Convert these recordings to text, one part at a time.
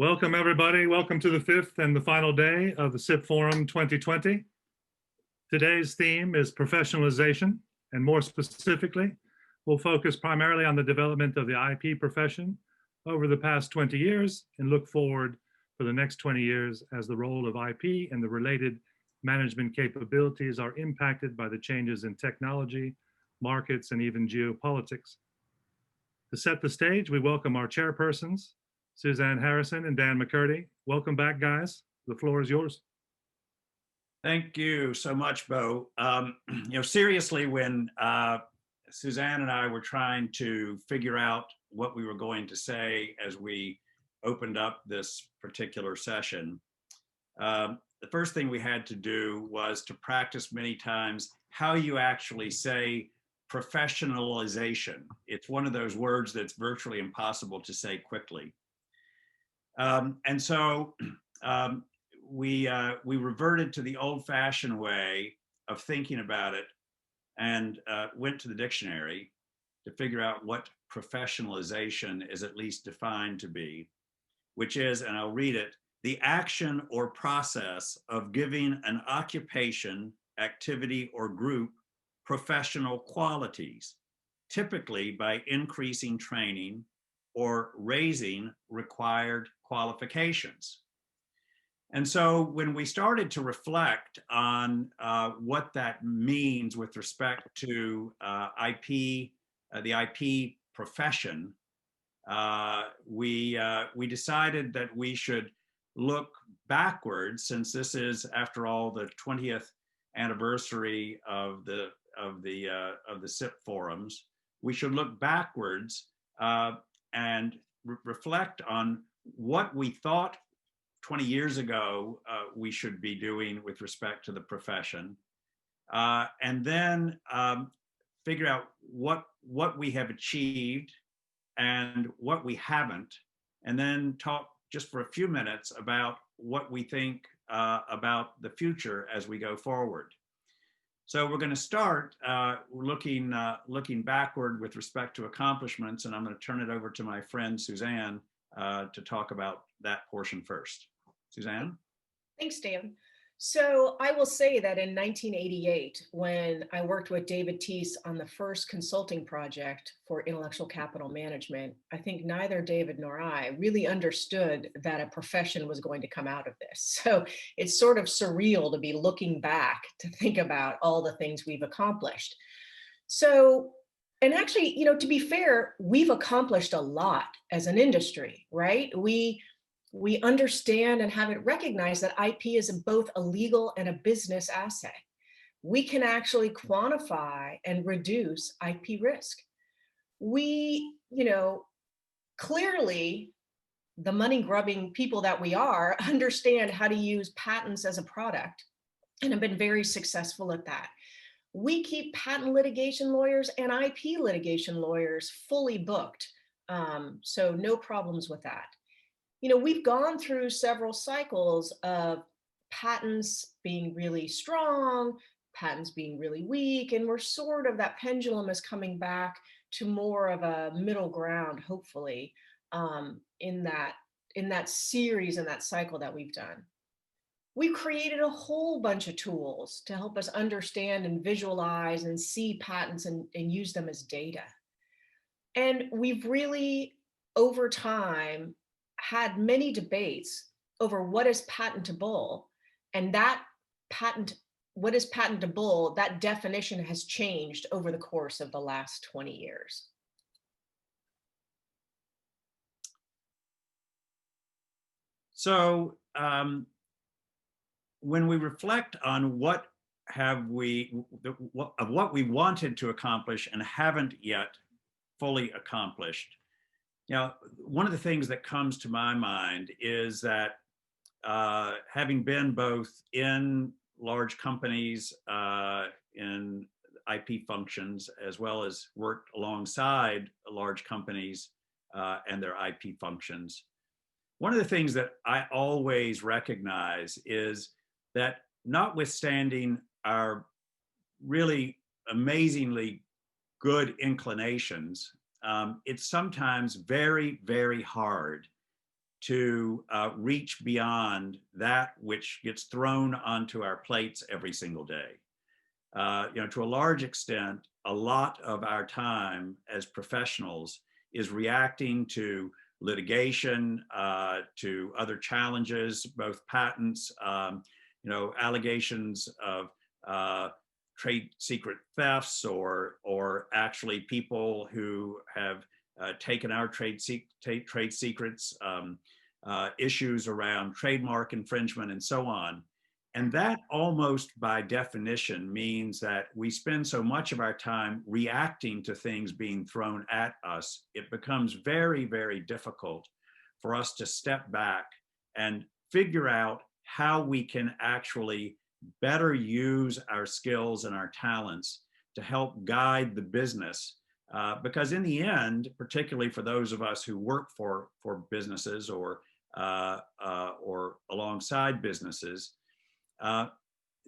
Welcome, everybody. Welcome to the fifth and the final day of the CIP Forum 2020. Today's theme is professionalization, and more specifically, we'll focus primarily on the development of the IP profession over the past 20 years and look forward for the next 20 years as the role of IP and the related management capabilities are impacted by the changes in technology, markets, and even geopolitics. To set the stage, we welcome our chairpersons, Suzanne Harrison and Dan McCurdy. Welcome back, guys. The floor is yours. Thank you so much, Bo. Seriously, when Suzanne and I were trying to figure out what we were going to say as we opened up this particular session, the first thing we had to do was to practice many times how you actually say professionalization. It's one of those words that's virtually impossible to say quickly. And so we reverted to the old-fashioned way of thinking about it and went to the dictionary to figure out what professionalization is at least defined to be, which is, and I'll read it, the action or process of giving an occupation, activity, or group professional qualities, typically by increasing training or raising required qualifications. And so when we started to reflect on what that means with respect to IP, the IP profession, we decided that we should look backwards, since this is, after all, the 20th anniversary of the CIP forums. We should look backwards and reflect on what we thought 20 years ago we should be doing with respect to the profession, and then figure out what we have achieved and what we haven't, and then talk just for a few minutes about what we think about the future as we go forward. So we're going to start looking backward with respect to accomplishments, and I'm going to turn it over to my friend Suzanne to talk about that portion first. Suzanne? Thanks, Dan. So I will say that in 1988, when I worked with David Teese on the first consulting project for intellectual capital management, I think neither David nor I really understood that a profession was going to come out of this. So it's sort of surreal to be looking back to think about all the things we've accomplished. So, and actually, to be fair, we've accomplished a lot as an industry, right? We understand and have it recognized that IP is both a legal and a business asset. We can actually quantify and reduce IP risk. We, clearly, the money-grubbing people that we are understand how to use patents as a product and have been very successful at that. We keep patent litigation lawyers and IP litigation lawyers fully booked, so no problems with that. We've gone through several cycles of patents being really strong, patents being really weak, and we're sort of, that pendulum is coming back to more of a middle ground, hopefully, in that series and that cycle that we've done. We've created a whole bunch of tools to help us understand and visualize and see patents and use them as data. And we've really, over time, had many debates over what is patentable, and what is patentable, that definition has changed over the course of the last 20 years. So when we reflect on what we wanted to accomplish and haven't yet fully accomplished, one of the things that comes to my mind is that having been both in large companies in IP functions, as well as worked alongside large companies and their IP functions, one of the things that I always recognize is that, notwithstanding our really amazingly good inclinations, it's sometimes very, very hard to reach beyond that which gets thrown onto our plates every single day. To a large extent, a lot of our time as professionals is reacting to litigation, to other challenges, both patents, allegations of trade secret thefts, or actually people who have taken our trade secrets, issues around trademark infringement, and so on. And that almost by definition means that we spend so much of our time reacting to things being thrown at us, it becomes very, very difficult for us to step back and figure out how we can actually better use our skills and our talents to help guide the business. Because in the end, particularly for those of us who work for businesses or alongside businesses,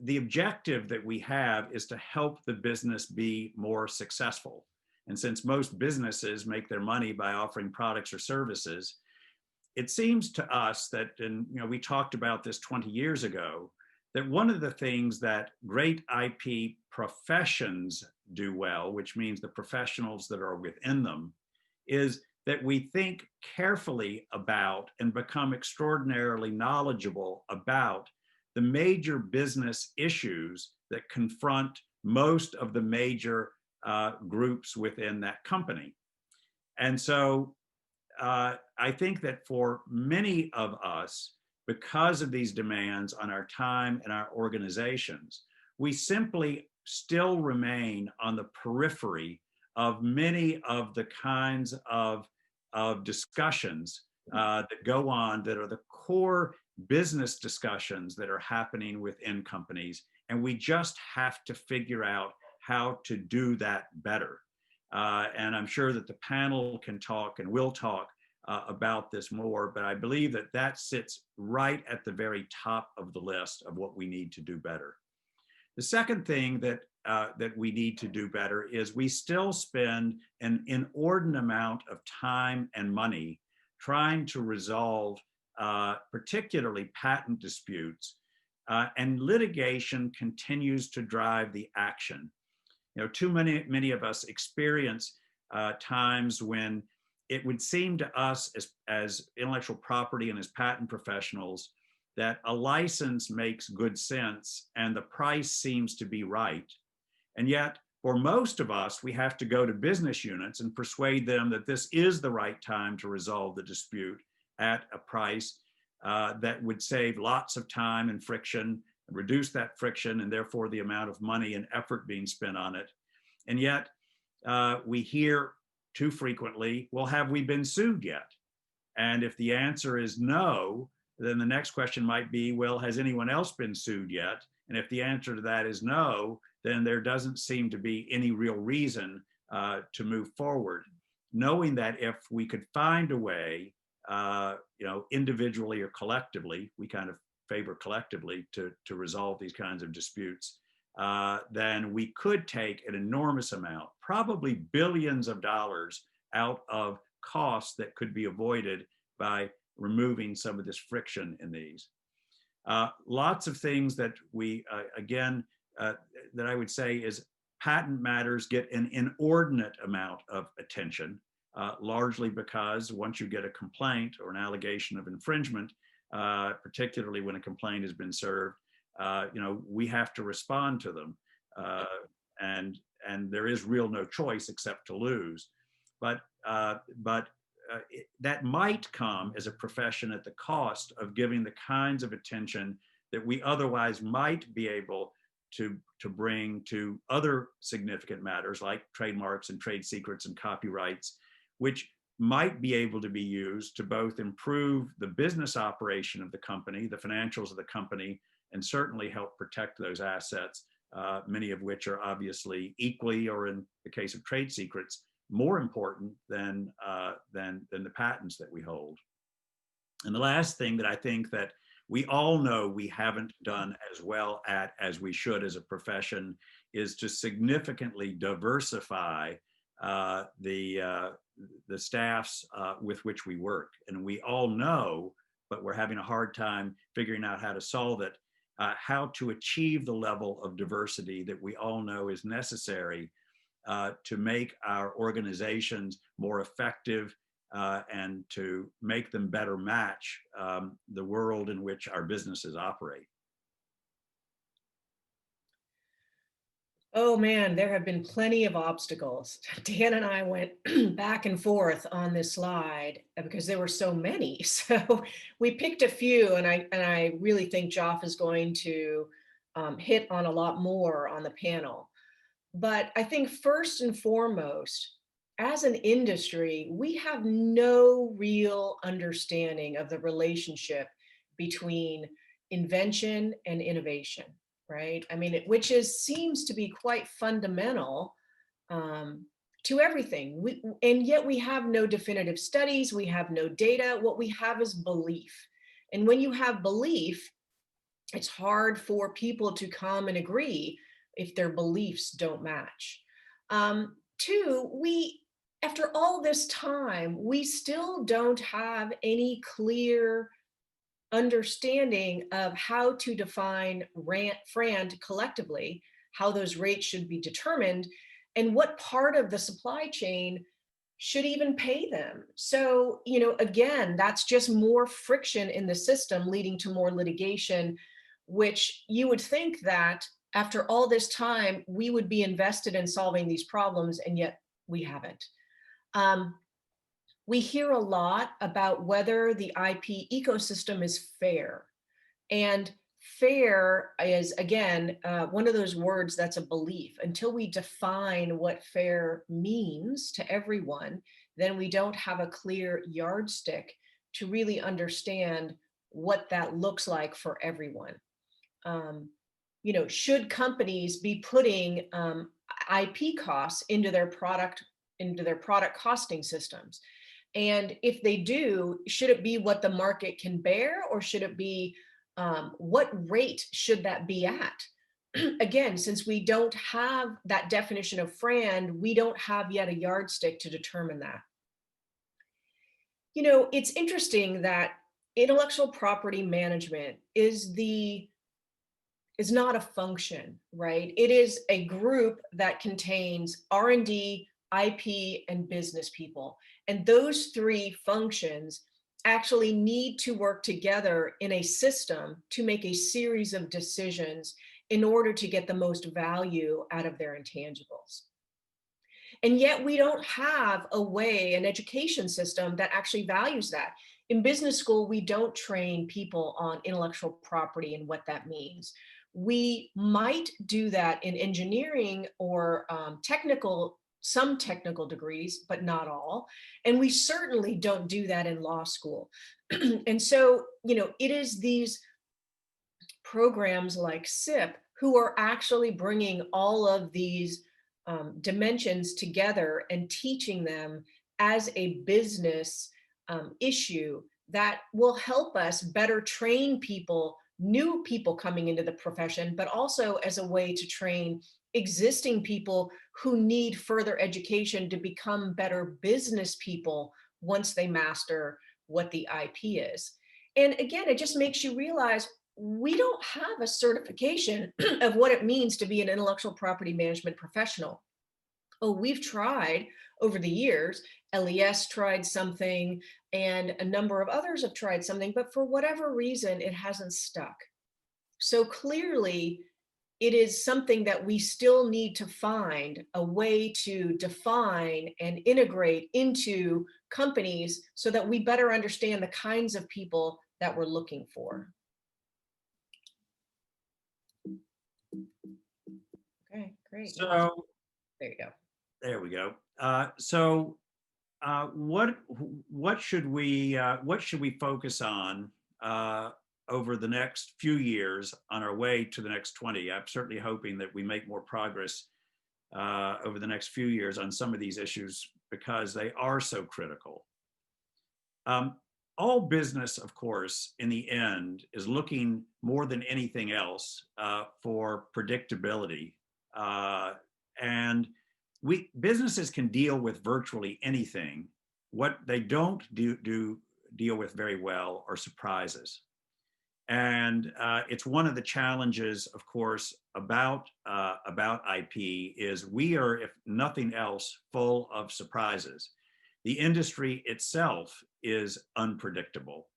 the objective that we have is to help the business be more successful. And since most businesses make their money by offering products or services, it seems to us that, and we talked about this 20 years ago, that one of the things that great IP professions do well, which means the professionals that are within them, is that we think carefully about and become extraordinarily knowledgeable about the major business issues that confront most of the major groups within that company. And so I think that for many of us, because of these demands on our time and our organizations, we simply still remain on the periphery of many of the kinds of discussions that go on that are the core business discussions that are happening within companies. And we just have to figure out how to do that better. And I'm sure that the panel can talk and will talk about this more, but I believe that that sits right at the very top of the list of what we need to do better. The second thing that we need to do better is we still spend an inordinate amount of time and money trying to resolve particularly patent disputes, and litigation continues to drive the action. Too many of us experience times when it would seem to us as intellectual property and as patent professionals that a license makes good sense and the price seems to be right. And yet, for most of us, we have to go to business units and persuade them that this is the right time to resolve the dispute at a price that would save lots of time and friction, and reduce that friction and therefore the amount of money and effort being spent on it. And yet, we hear too frequently, well, have we been sued yet? And if the answer is no, then the next question might be, well, has anyone else been sued yet? And if the answer to that is no, then there doesn't seem to be any real reason to move forward, knowing that if we could find a way, individually or collectively, we kind of favor collectively to resolve these kinds of disputes, then we could take an enormous amount, probably billions of dollars, out of costs that could be avoided by removing some of this friction in these. Lots of things that we, that I would say is patent matters get an inordinate amount of attention, largely because once you get a complaint or an allegation of infringement, particularly when a complaint has been served, we have to respond to them. And there is real no choice except to lose. But that might come as a profession at the cost of giving the kinds of attention that we otherwise might be able to bring to other significant matters like trademarks and trade secrets and copyrights, which might be able to be used to both improve the business operation of the company, the financials of the company, and certainly help protect those assets, many of which are obviously equally, or in the case of trade secrets, more important than the patents that we hold. And the last thing that I think that we all know we haven't done as well at as we should as a profession is to significantly diversify the the staffs with which we work. And we all know, but we're having a hard time figuring out how to solve it, how to achieve the level of diversity that we all know is necessary to make our organizations more effective and to make them better match the world in which our businesses operate. Oh man, there have been plenty of obstacles. Dan and I went back and forth on this slide because there were so many. So we picked a few, and I really think Joff is going to hit on a lot more on the panel. But I think first and foremost, as an industry, we have no real understanding of the relationship between invention and innovation. Right? I mean, which seems to be quite fundamental to everything. And yet we have no definitive studies, we have no data. What we have is belief. And when you have belief, it's hard for people to come and agree if their beliefs don't match. Two, after all this time, we still don't have any clear understanding of how to define FRAND collectively, how those rates should be determined, and what part of the supply chain should even pay them. So, again, that's just more friction in the system leading to more litigation, which you would think that after all this time, we would be invested in solving these problems, and yet we haven't. We hear a lot about whether the IP ecosystem is fair. And fair is, again, one of those words that's a belief. Until we define what fair means to everyone, then we don't have a clear yardstick to really understand what that looks like for everyone. Should companies be putting IP costs into their product costing systems? And if they do, should it be what the market can bear, or should it be what rate should that be at? Again, since we don't have that definition of FRAND, we don't have yet a yardstick to determine that. It's interesting that intellectual property management is not a function, right? It is a group that contains R&D, IP, and business people. And those three functions actually need to work together in a system to make a series of decisions in order to get the most value out of their intangibles. And yet we don't have an education system that actually values that. In business school, we don't train people on intellectual property and what that means. We might do that in engineering or some technical degrees, but not all. And we certainly don't do that in law school. And so, it is these programs like CIP who are actually bringing all of these dimensions together and teaching them as a business issue that will help us better train people, new people coming into the profession, but also as a way to train existing people who need further education to become better business people once they master what the IP is. And again, it just makes you realize we don't have a certification of what it means to be an intellectual property management professional. Oh, we've tried over the years. LES tried something, and a number of others have tried something, but for whatever reason, it hasn't stuck. So clearly, it is something that we still need to find a way to define and integrate into companies so that we better understand the kinds of people that we're looking for. Okay, great. So there you go. There we go. What should we focus on over the next few years on our way to the next 20? I'm certainly hoping that we make more progress over the next few years on some of these issues because they are so critical. All business, of course, in the end is looking more than anything else for predictability. And businesses can deal with virtually anything. What they don't deal with very well are surprises. And it's one of the challenges, of course, about IP is we are, if nothing else, full of surprises. The industry itself is unpredictable.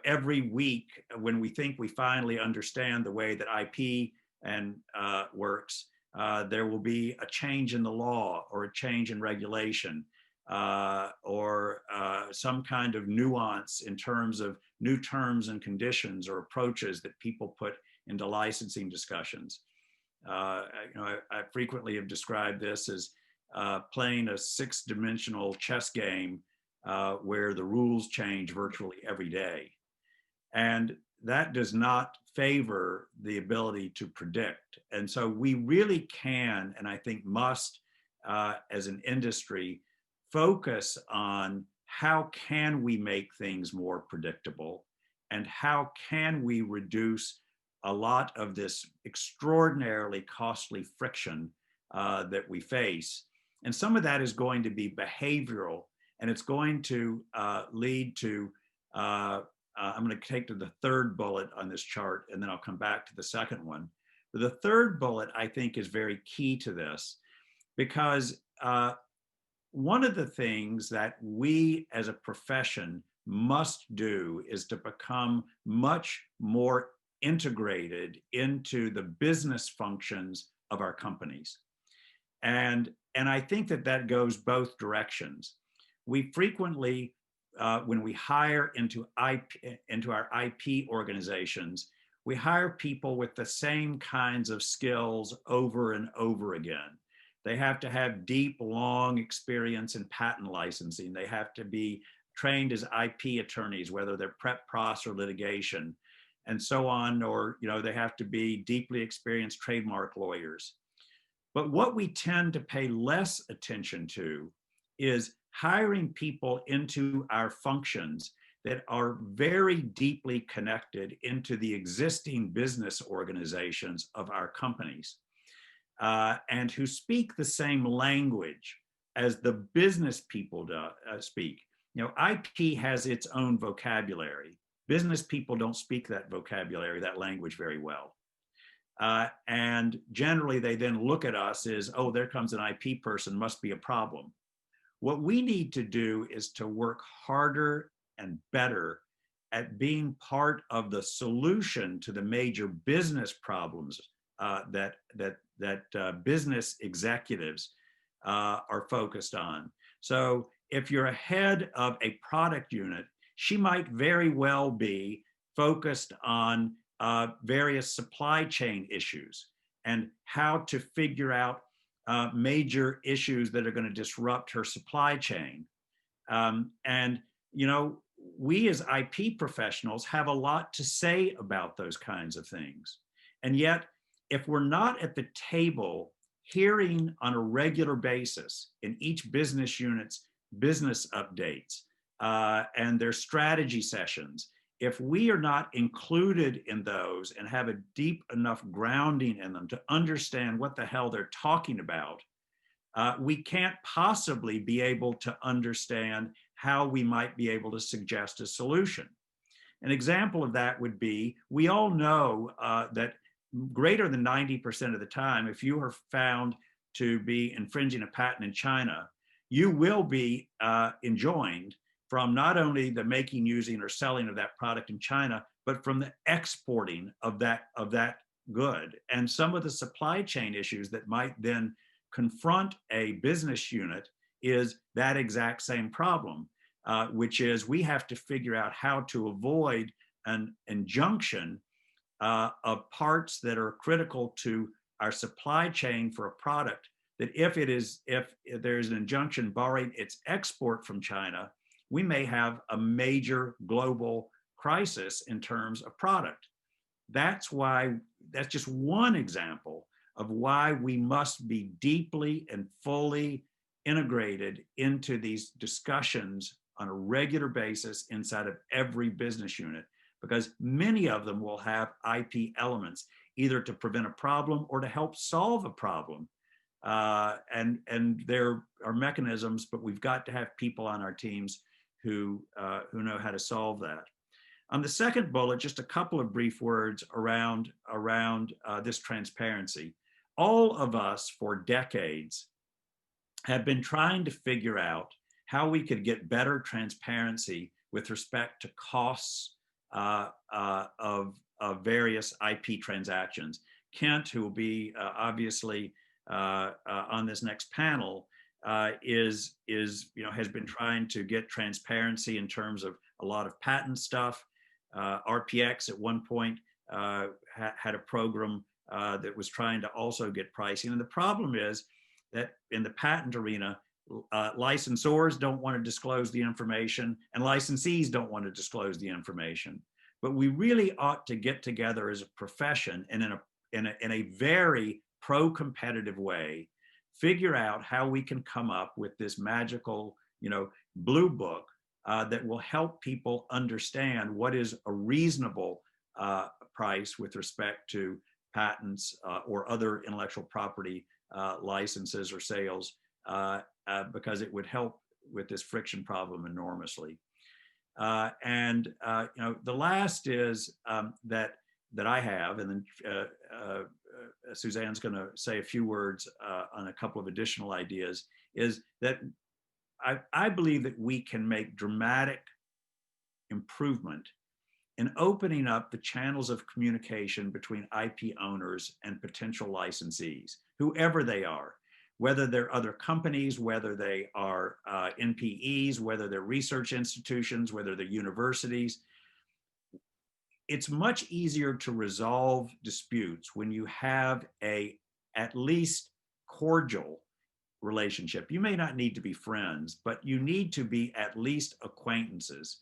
Every week, when we think we finally understand the way that IP works, there will be a change in the law or a change in regulation or some kind of nuance in terms of new terms and conditions or approaches that people put into licensing discussions. I frequently have described this as playing a 6-dimensional chess game where the rules change virtually every day. And that does not favor the ability to predict. And so we really can, and I think must, as an industry, focus on how can we make things more predictable and how can we reduce a lot of this extraordinarily costly friction that we face. And some of that is going to be behavioral, and it's going to lead to, I'm going to take to the third bullet on this chart, and then I'll come back to the second one. But the third bullet, I think, is very key to this, because one of the things that we as a profession must do is to become much more integrated into the business functions of our companies. And I think that that goes both directions. We frequently, when we hire into our IP organizations, we hire people with the same kinds of skills over and over again. They have to have deep, long experience in patent licensing. They have to be trained as IP attorneys, whether they're prep, pros, or litigation, and so on, or they have to be deeply experienced trademark lawyers. But what we tend to pay less attention to is hiring people into our functions that are very deeply connected into the existing business organizations of our companies. And who speak the same language as the business people speak. IP has its own vocabulary. Business people don't speak that vocabulary, that language very well. And generally they then look at us as, oh, there comes an IP person, must be a problem. What we need to do is to work harder and better at being part of the solution to the major business problems that business executives are focused on. So if you're a head of a product unit, she might very well be focused on various supply chain issues and how to figure out major issues that are going to disrupt her supply chain. We as IP professionals have a lot to say about those kinds of things. And yet, if we're not at the table hearing on a regular basis in each business unit's business updates and their strategy sessions, if we are not included in those and have a deep enough grounding in them to understand what the hell they're talking about, we can't possibly be able to understand how we might be able to suggest a solution. An example of that would be, we all know that greater than 90% of the time, if you are found to be infringing a patent in China, you will be enjoined from not only the making, using, or selling of that product in China, but from the exporting of that good. And some of the supply chain issues that might then confront a business unit is that exact same problem, which is we have to figure out how to avoid an injunction of parts that are critical to our supply chain for a product, that if there's an injunction barring its export from China, we may have a major global crisis in terms of product. That's just one example of why we must be deeply and fully integrated into these discussions on a regular basis inside of every business unit, because many of them will have IP elements, either to prevent a problem or to help solve a problem. And there are mechanisms, but we've got to have people on our teams who know how to solve that. On the second bullet, just a couple of brief words around this transparency. All of us for decades have been trying to figure out how we could get better transparency with respect to costs of various IP transactions. Kent, who will be obviously on this next panel, has been trying to get transparency in terms of a lot of patent stuff. RPX at one point had a program that was trying to also get pricing. And the problem is that in the patent arena, licensors don't want to disclose the information and licensees don't want to disclose the information. But we really ought to get together as a profession and in a very pro-competitive way, figure out how we can come up with this magical, blue book that will help people understand what is a reasonable price with respect to patents or other intellectual property licenses or sales, because it would help with this friction problem enormously. The last is that I have, and then Suzanne's going to say a few words on a couple of additional ideas, is that I believe that we can make dramatic improvement in opening up the channels of communication between IP owners and potential licensees, whoever they are, whether they're other companies, whether they are NPEs, whether they're research institutions, whether they're universities. It's much easier to resolve disputes when you have at least cordial relationship. You may not need to be friends, but you need to be at least acquaintances,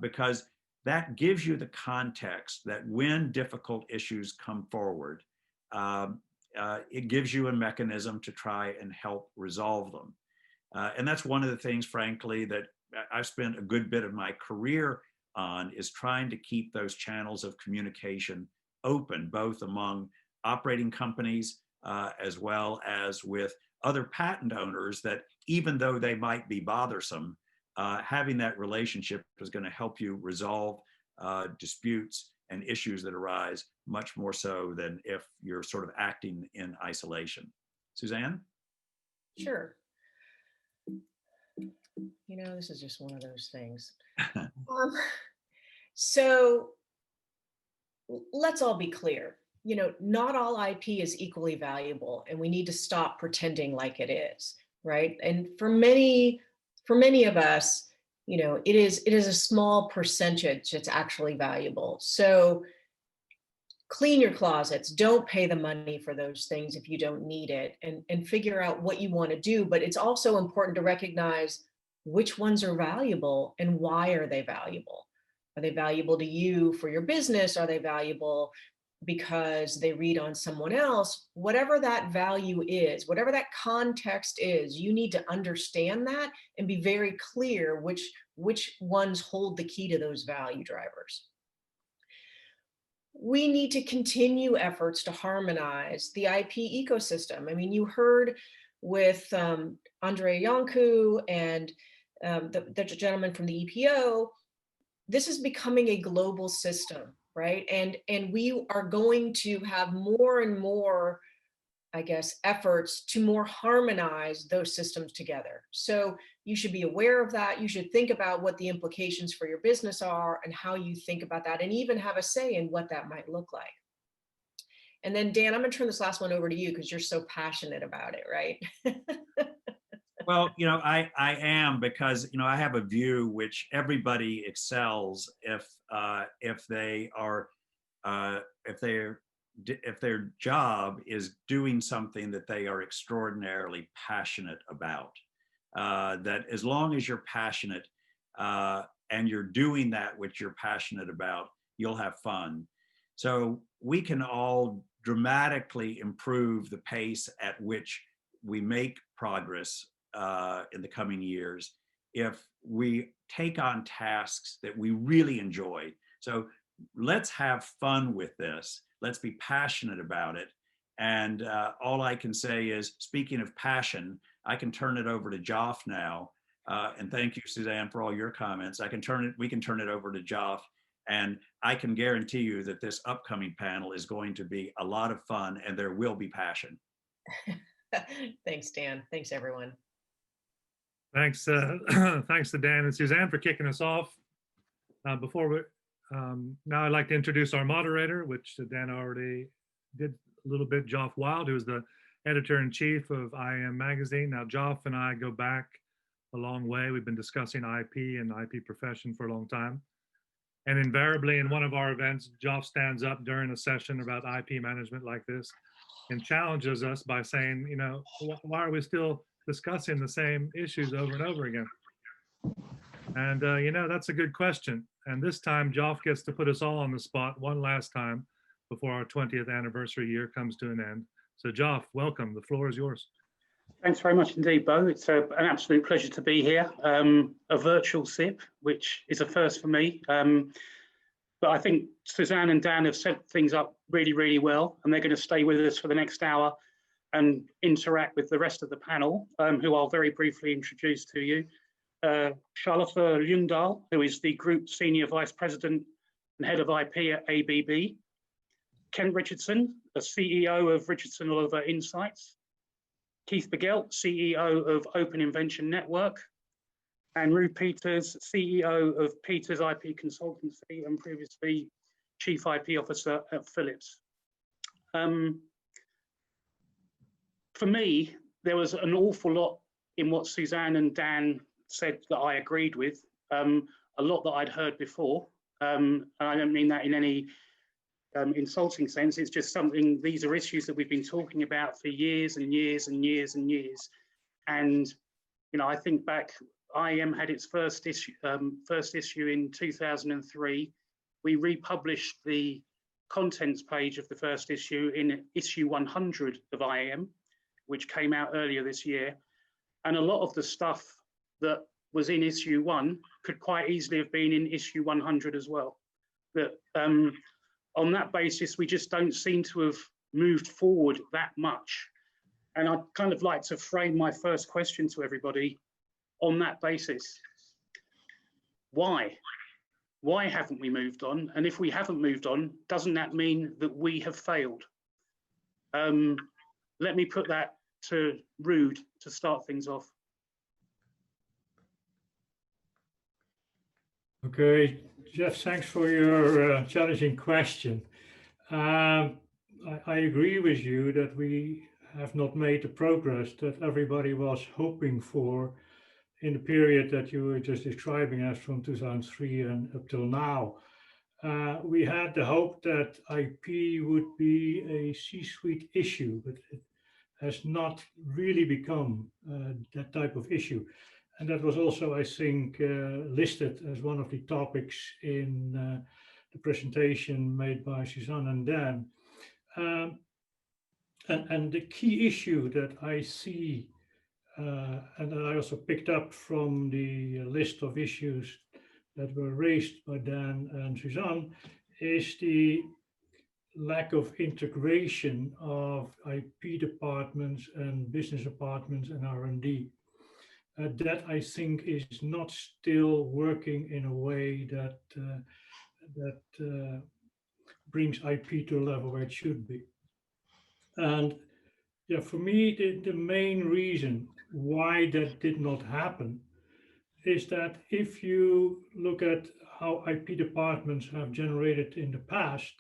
because that gives you the context that when difficult issues come forward, it gives you a mechanism to try and help resolve them. And that's one of the things, frankly, that I've spent a good bit of my career on, is trying to keep those channels of communication open, both among operating companies as well as with other patent owners, that even though they might be bothersome, having that relationship is going to help you resolve disputes and issues that arise much more so than if you're sort of acting in isolation. Suzanne? Sure. This is just one of those things. So let's all be clear. Not all IP is equally valuable, and we need to stop pretending like it is, right? And for many of us, it is a small percentage that's actually valuable. So clean your closets, don't pay the money for those things if you don't need it, and figure out what you want to do. But it's also important to recognize which ones are valuable and why are they valuable. Are they valuable to you for your business? Are they valuable because they read on someone else? Whatever that value is, whatever that context is, you need to understand that and be very clear which ones hold the key to those value drivers. We need to continue efforts to harmonize the IP ecosystem. I mean, you heard with Andre Yanku and the gentleman from the EPO, this is becoming a global system, right? And we are going to have more and more, I guess, efforts to more harmonize those systems together. So you should be aware of that. You should think about what the implications for your business are and how you think about that, and even have a say in what that might look like. And then Dan, I'm gonna turn this last one over to you because you're so passionate about it, right? Well, I am, because I have a view which everybody excels if their job is doing something that they are extraordinarily passionate about. That as long as you're passionate and you're doing that which you're passionate about, you'll have fun. So we can all dramatically improve the pace at which we make progress in the coming years if we take on tasks that we really enjoy. So let's have fun with this. Let's be passionate about it, And all I can say is, speaking of passion, I can turn it over to Joff now. And thank you, Suzanne, for all your comments. We can turn it over to Joff, and I can guarantee you that this upcoming panel is going to be a lot of fun, and there will be passion. Thanks, Dan. Thanks, everyone. Thanks, thanks to Dan and Suzanne for kicking us off. Now I'd like to introduce our moderator, which Dan already did a little bit, Joff Wild, who is the editor-in-chief of IAM Magazine. Now, Joff and I go back a long way. We've been discussing IP and IP profession for a long time. And invariably in one of our events, Joff stands up during a session about IP management like this and challenges us by saying, you know, why are we still discussing the same issues over and over again? And, you know, that's a good question. And this time, Joff gets to put us all on the spot one last time before our 20th anniversary year comes to an end. So, Joff, welcome. The floor is yours. Thanks very much indeed, Bo. It's an absolute pleasure to be here. A virtual SIP, which is a first for me. But I think Suzanne and Dan have set things up really, really well, and they're going to stay with us for the next hour and interact with the rest of the panel, who I'll very briefly introduce to you. Charlotta Ljungdahl, who is the Group Senior Vice President and Head of IP at ABB. Ken Richardson, the CEO of RichardsonOliver Insights. Keith Bergelt, CEO of Open Invention Network. And Ruud Peters, CEO of Peters IP Consultancy and previously Chief IP Officer at Philips. For me, there was an awful lot in what Suzanne and Dan said that I agreed with, a lot that I'd heard before. And I don't mean that in any insulting sense. It's just something, these are issues that we've been talking about for years and years and years and years. And, you know, I think back, IAM had its first issue in 2003. We republished the contents page of the first issue in issue 100 of IAM, which came out earlier this year. And a lot of the stuff that was in issue 1 could quite easily have been in issue 100 as well. But on that basis, we just don't seem to have moved forward that much. And I'd kind of like to frame my first question to everybody on that basis. Why? Why haven't we moved on? And if we haven't moved on, doesn't that mean that we have failed? Let me put that to Ruud to start things off. Okay, Jeff, thanks for your challenging question. I agree with you that we have not made the progress that everybody was hoping for in the period that you were just describing as from 2003 and up till now. We had the hope that IP would be a C-suite issue, but it has not really become that type of issue. And that was also, I think, listed as one of the topics in the presentation made by Suzanne and Dan. And the key issue that I see, and that I also picked up from the list of issues that were raised by Dan and Suzanne, is the lack of integration of IP departments and business departments and R&D. That I think is not still working in a way that brings IP to a level where it should be. And yeah, for me, the main reason why that did not happen is that if you look at how IP departments have generated in the past,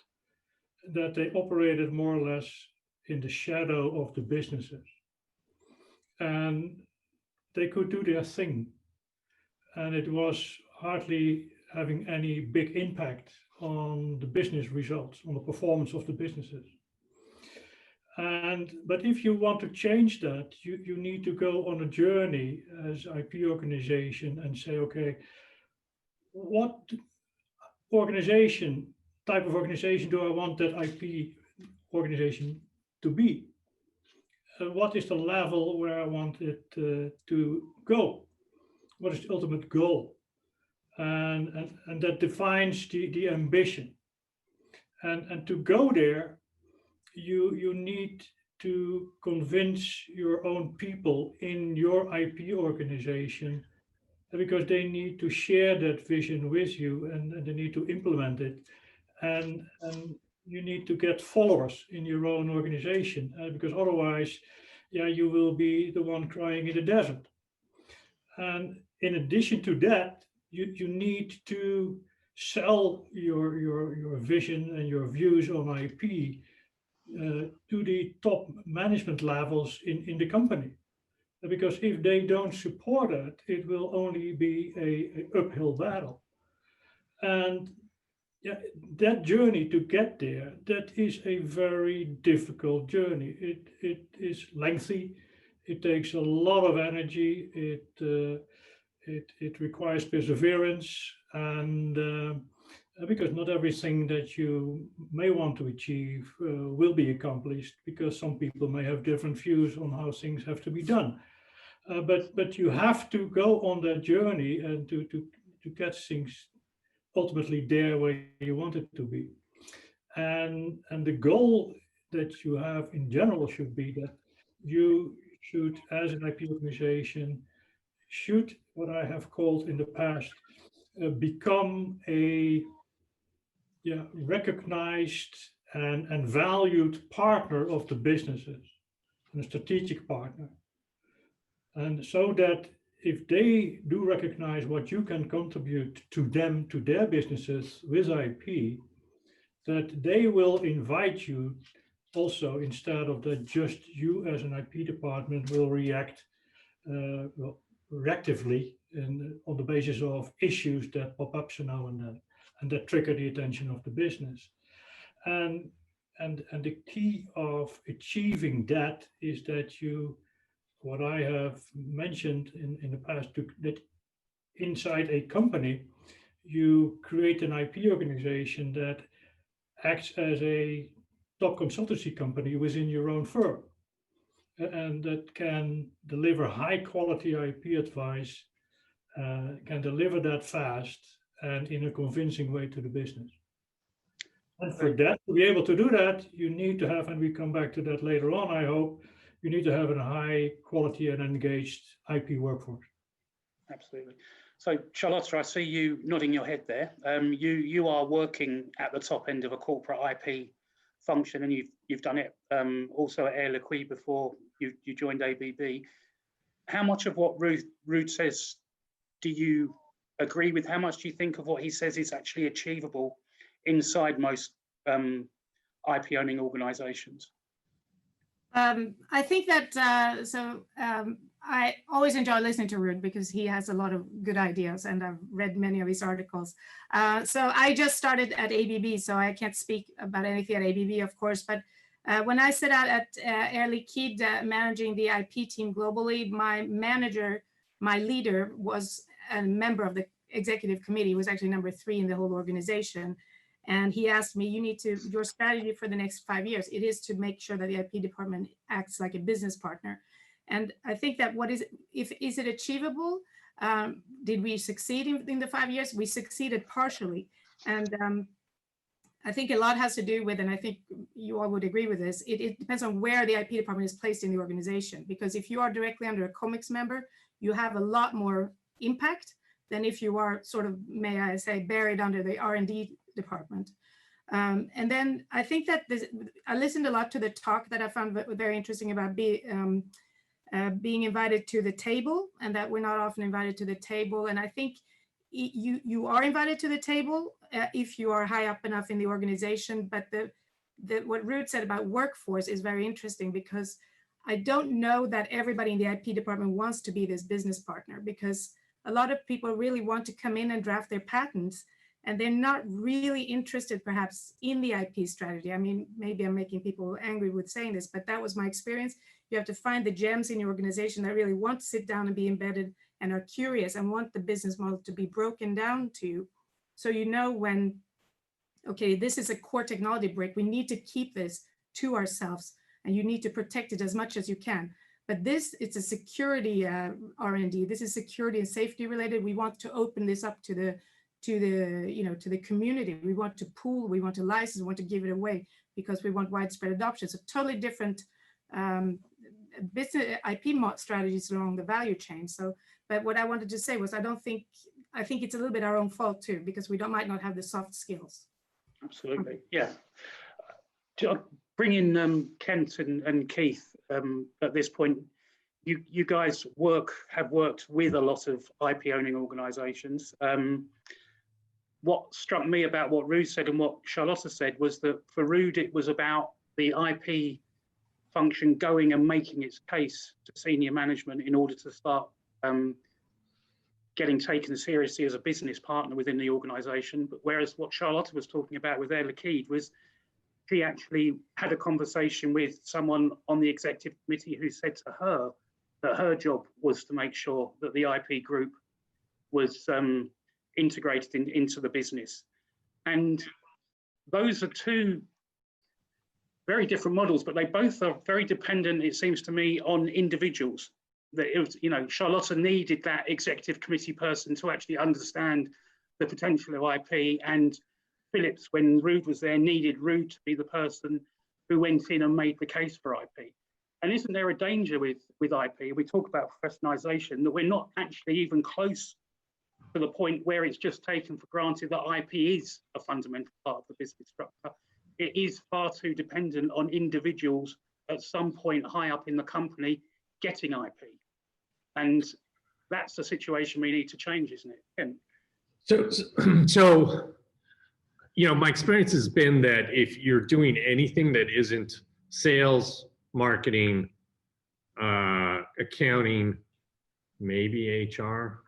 that they operated more or less in the shadow of the businesses. And they could do their thing. And it was hardly having any big impact on the business results, on the performance of the businesses. But if you want to change that, you need to go on a journey as IP organization and say, okay, what type of organization do I want that IP organization to be? What is the level where I want it to go? What is the ultimate goal? And that defines the ambition. And to go there, you need to convince your own people in your IP organization, because they need to share that vision with you, and they need to implement it. And you need to get followers in your own organization, because otherwise, yeah, you will be the one crying in the desert. And in addition to that, you need to sell your vision and your views on IP to the top management levels in the company. Because if they don't support it, it will only be a uphill battle. And yeah, that journey to get there, that is a very difficult journey. It is lengthy. It takes a lot of energy. It requires perseverance, and because not everything that you may want to achieve will be accomplished, because some people may have different views on how things have to be done. But you have to go on that journey and to get things ultimately there where you want it to be. And the goal that you have in general should be that you should, as an IP organization, should, what I have called in the past, become a recognized and valued partner of the businesses, and a strategic partner. And so that if they do recognize what you can contribute to them, to their businesses with IP, that they will invite you also, instead of that just you as an IP department will react reactively and on the basis of issues that pop up so now and then, and that trigger the attention of the business. And the key of achieving that is that you, what I have mentioned in the past, that inside a company, you create an IP organization that acts as a top consultancy company within your own firm, and that can deliver high quality IP advice, can deliver that fast and in a convincing way to the business. And for that, to be able to do that, you need to have, and we come back to that later on, I hope, you need to have a high quality and engaged IP workforce. Absolutely. So Charlotta, I see you nodding your head there. You are working at the top end of a corporate IP function, and you've done it also at Air Liquide before you joined ABB. How much of what Ruud says do you agree with? How much do you think of what he says is actually achievable inside most IP owning organizations? I think that I always enjoy listening to Ruud because he has a lot of good ideas, and I've read many of his articles. So I just started at ABB, so I can't speak about anything at ABB, of course. But when I set out at Air Liquide managing the IP team globally, my manager, my leader, was a member of the executive committee, was actually number 3 in the whole organization. And he asked me, your strategy for the next 5 years, it is to make sure that the IP department acts like a business partner. And I think that is it achievable? Did we succeed in the 5 years? We succeeded partially. And I think a lot has to do with, and I think you all would agree with this, it depends on where the IP department is placed in the organization. Because if you are directly under a COMEX member, you have a lot more impact than if you are sort of, may I say, buried under the R&D department. And then I think that I listened a lot to the talk that I found very interesting about being invited to the table, and that we're not often invited to the table. And I think you are invited to the table if you are high up enough in the organization. But what Ruud said about workforce is very interesting, because I don't know that everybody in the IP department wants to be this business partner, because a lot of people really want to come in and draft their patents, and they're not really interested perhaps in the IP strategy. I mean, maybe I'm making people angry with saying this, but that was my experience. You have to find the gems in your organization that really want to sit down and be embedded and are curious and want the business model to be broken down to. So you know when, okay, this is a core technology brick, we need to keep this to ourselves, and you need to protect it as much as you can. But it's a security R&D. This is security and safety related. We want to open this up to the community. We want to pool, we want to license, we want to give it away. because we want widespread adoption. So totally different business IP strategies along the value chain. So, but what I wanted to say was, I think it's a little bit our own fault too, because we might not have the soft skills. Absolutely, yeah. To bring in Kent and Keith at this point. You guys have worked with a lot of IP owning organisations. What struck me about what Ruud said and what Charlotta said was that for Ruud, it was about the IP function going and making its case to senior management in order to start getting taken seriously as a business partner within the organisation. But whereas what Charlotta was talking about with Air Liquide was she actually had a conversation with someone on the executive committee who said to her that her job was to make sure that the IP group was integrated into the business. And those are two very different models, but they both are very dependent, it seems to me, on individuals. That it was, Charlotta needed that executive committee person to actually understand the potential of IP, and Phillips, when Ruud was there, needed Ruud to be the person who went in and made the case for IP. And isn't there a danger with IP? We talk about professionalization, that we're not actually even close to the point where it's just taken for granted that IP is a fundamental part of the business structure. It is far too dependent on individuals at some point high up in the company getting IP. And that's the situation we need to change, isn't it? Ken? So, my experience has been that if you're doing anything that isn't sales, marketing, accounting, maybe HR,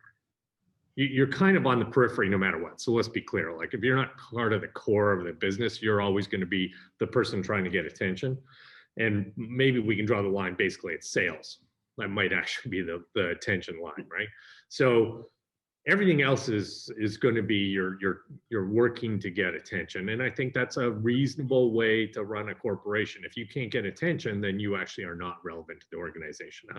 you're kind of on the periphery no matter what. So let's be clear, like if you're not part of the core of the business, you're always going to be the person trying to get attention. And maybe we can draw the line basically at sales. That might actually be the attention line, right? So everything else is going to be you're working to get attention. And I think that's a reasonable way to run a corporation. If you can't get attention, then you actually are not relevant to the organization.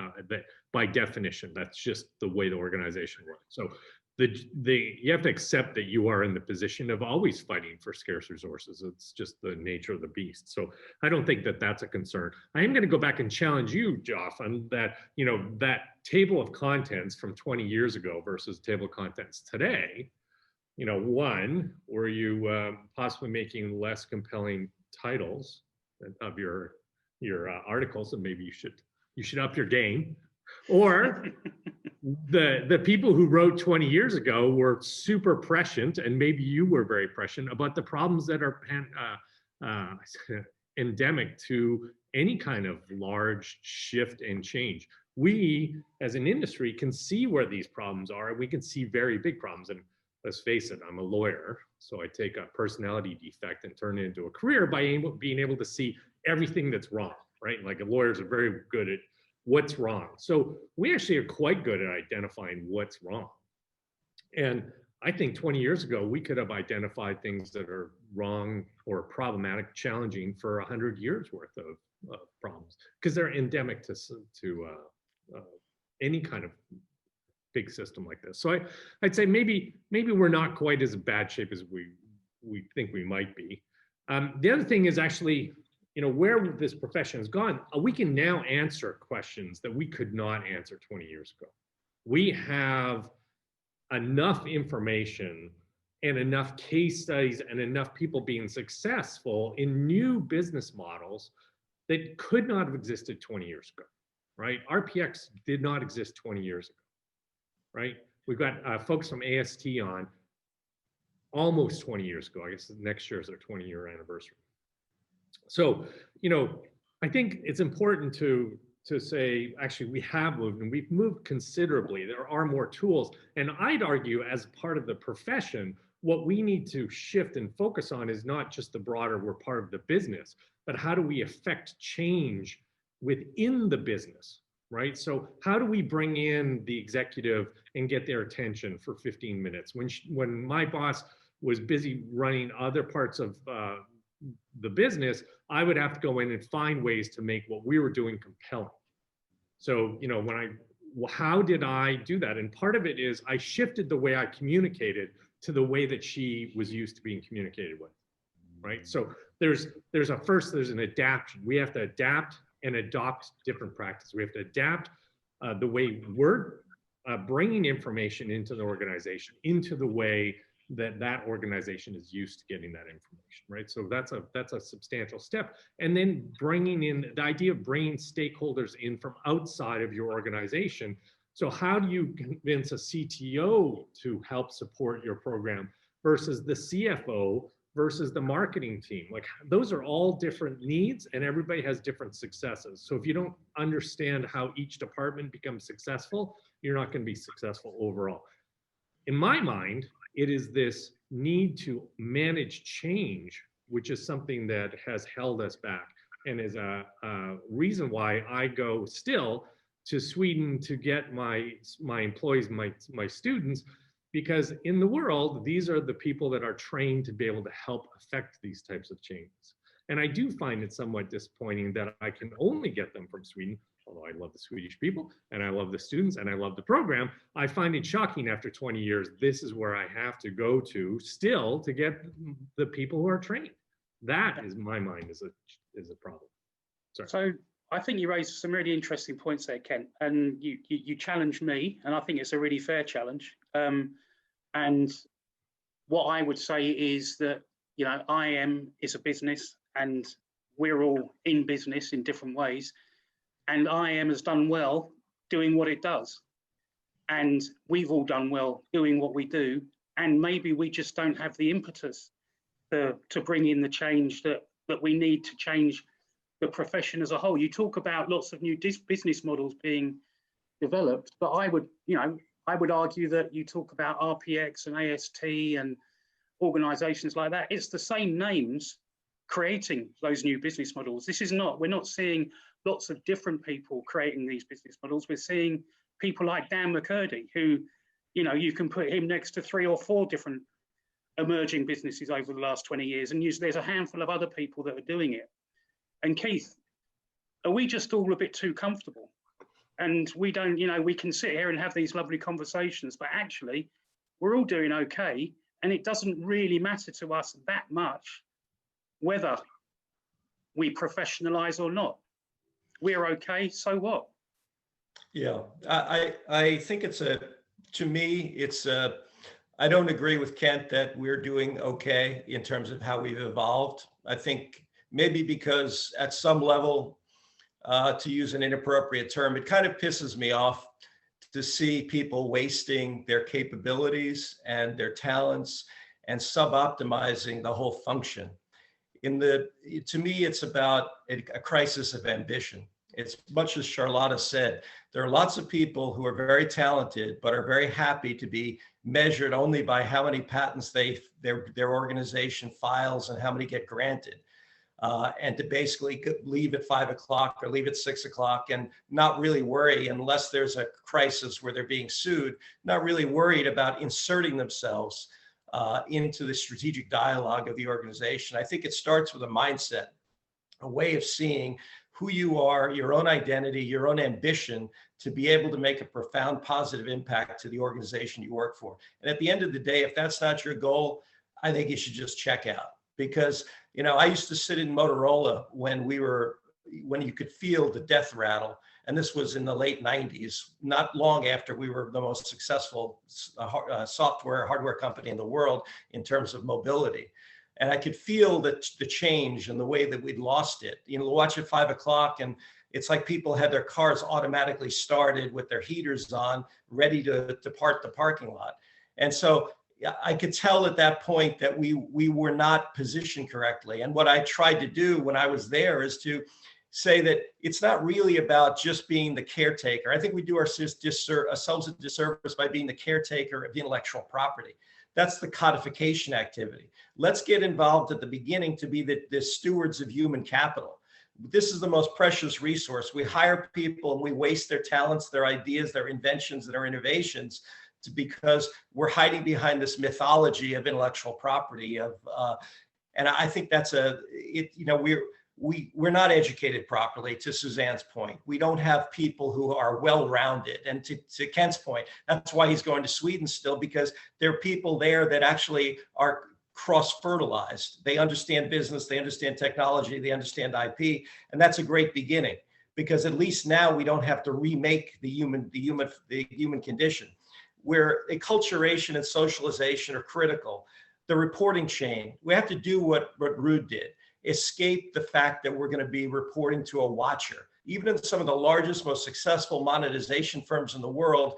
By definition, that's just the way the organization works. So you have to accept that you are in the position of always fighting for scarce resources. It's just the nature of the beast. So I don't think that that's a concern. I am going to go back and challenge you, Joff, on that, that table of contents from 20 years ago versus table of contents today. One, were you possibly making less compelling titles of your articles, and maybe you should up your game, or the people who wrote 20 years ago were super prescient, and maybe you were very prescient about the problems that are endemic to any kind of large shift and change. We, as an industry, can see where these problems are, and we can see very big problems. And let's face it, I'm a lawyer, so I take a personality defect and turn it into a career by being able to see everything that's wrong, right? Like lawyers are very good at what's wrong. So we actually are quite good at identifying what's wrong. And I think 20 years ago, we could have identified things that are wrong or problematic, challenging for 100 years worth of problems, because they're endemic to any kind of big system like this. So I'd say maybe we're not quite as bad shape as we think we might be. The other thing is actually, where this profession has gone, we can now answer questions that we could not answer 20 years ago. We have enough information and enough case studies and enough people being successful in new business models that could not have existed 20 years ago, right? RPX did not exist 20 years ago, right? We've got folks from AST on almost 20 years ago. I guess next year is their 20-year anniversary. So, I think it's important to say, actually, we have moved, and we've moved considerably. There are more tools. And I'd argue, as part of the profession, what we need to shift and focus on is not just the broader, we're part of the business, but how do we affect change within the business, right? So how do we bring in the executive and get their attention for 15 minutes? When my boss was busy running other parts of the business, I would have to go in and find ways to make what we were doing compelling. So, how did I do that? And part of it is I shifted the way I communicated to the way that she was used to being communicated with, right? So there's an adaptation. We have to adapt and adopt different practices. We have to adapt the way we're bringing information into the organization, into the way that organization is used to getting that information, right? So that's a substantial step. And then bringing in the idea of bringing stakeholders in from outside of your organization. So how do you convince a CTO to help support your program versus the CFO versus the marketing team? Like, those are all different needs, and everybody has different successes. So if you don't understand how each department becomes successful, you're not going to be successful overall. In my mind, it is this need to manage change, which is something that has held us back and is a reason why I go still to Sweden to get my employees, my students, because in the world, these are the people that are trained to be able to help affect these types of changes. And I do find it somewhat disappointing that I can only get them from Sweden, although I love the Swedish people and I love the students and I love the program. I find it shocking after 20 years, this is where I have to go to still to get the people who are trained. That is, my mind, is a problem. Sorry. So I think you raised some really interesting points there, Kent, and you challenged me, and I think it's a really fair challenge. And what I would say is that, you know, IM is a business and we're all in business in different ways. And IM has done well doing what it does. And we've all done well doing what we do. And maybe we just don't have the impetus to bring in the change that we need to change the profession as a whole. You talk about lots of new business models being developed, but I would argue that you talk about RPX and AST and organizations like that. It's the same names creating those new business models. We're not seeing lots of different people creating these business models. We're seeing people like Dan McCurdy, who, you know, you can put him next to 3 or 4 different emerging businesses over the last 20 years. And there's a handful of other people that are doing it. And Keith, are we just all a bit too comfortable? And we don't, you know, we can sit here and have these lovely conversations, but actually we're all doing okay. And it doesn't really matter to us that much whether we professionalize or not. We're okay, so what? Yeah, I think to me, I don't agree with Kent that we're doing okay in terms of how we've evolved. I think maybe because at some level, to use an inappropriate term, it kind of pisses me off to see people wasting their capabilities and their talents and sub-optimizing the whole function. To me, it's about a crisis of ambition. It's much as Charlotta said, there are lots of people who are very talented, but are very happy to be measured only by how many patents their organization files and how many get granted. And to basically leave at 5 o'clock or leave at 6 o'clock and not really worry, unless there's a crisis where they're being sued, not really worried about inserting themselves into the strategic dialogue of the organization. I think it starts with a mindset, a way of seeing who you are, your own identity, your own ambition to be able to make a profound positive impact to the organization you work for. And at the end of the day, if that's not your goal, I think you should just check out. Because, you know, I used to sit in Motorola when you could feel the death rattle. And this was in the late 90s, not long after we were the most successful hardware company in the world in terms of mobility. And I could feel the change and the way that we'd lost it. You know, watch at 5 o'clock and it's like people had their cars automatically started with their heaters on, ready to depart the parking lot. And so I could tell at that point that we were not positioned correctly. And what I tried to do when I was there is to say that it's not really about just being the caretaker. I think we do ourselves a disservice by being the caretaker of the intellectual property. That's the codification activity. Let's get involved at the beginning to be the stewards of human capital. This is the most precious resource. We hire people and we waste their talents, their ideas, their inventions, their innovations because we're hiding behind this mythology of intellectual property. And I think that's we're not educated properly, to Suzanne's point. We don't have people who are well-rounded. And to Kent's point, that's why he's going to Sweden still, because there are people there that actually are cross-fertilized. They understand business, they understand technology, they understand IP, and that's a great beginning, because at least now we don't have to remake the human condition, where acculturation and socialization are critical. The reporting chain, we have to do what Ruud did, escape the fact that we're going to be reporting to a watcher. Even in some of the largest, most successful monetization firms in the world,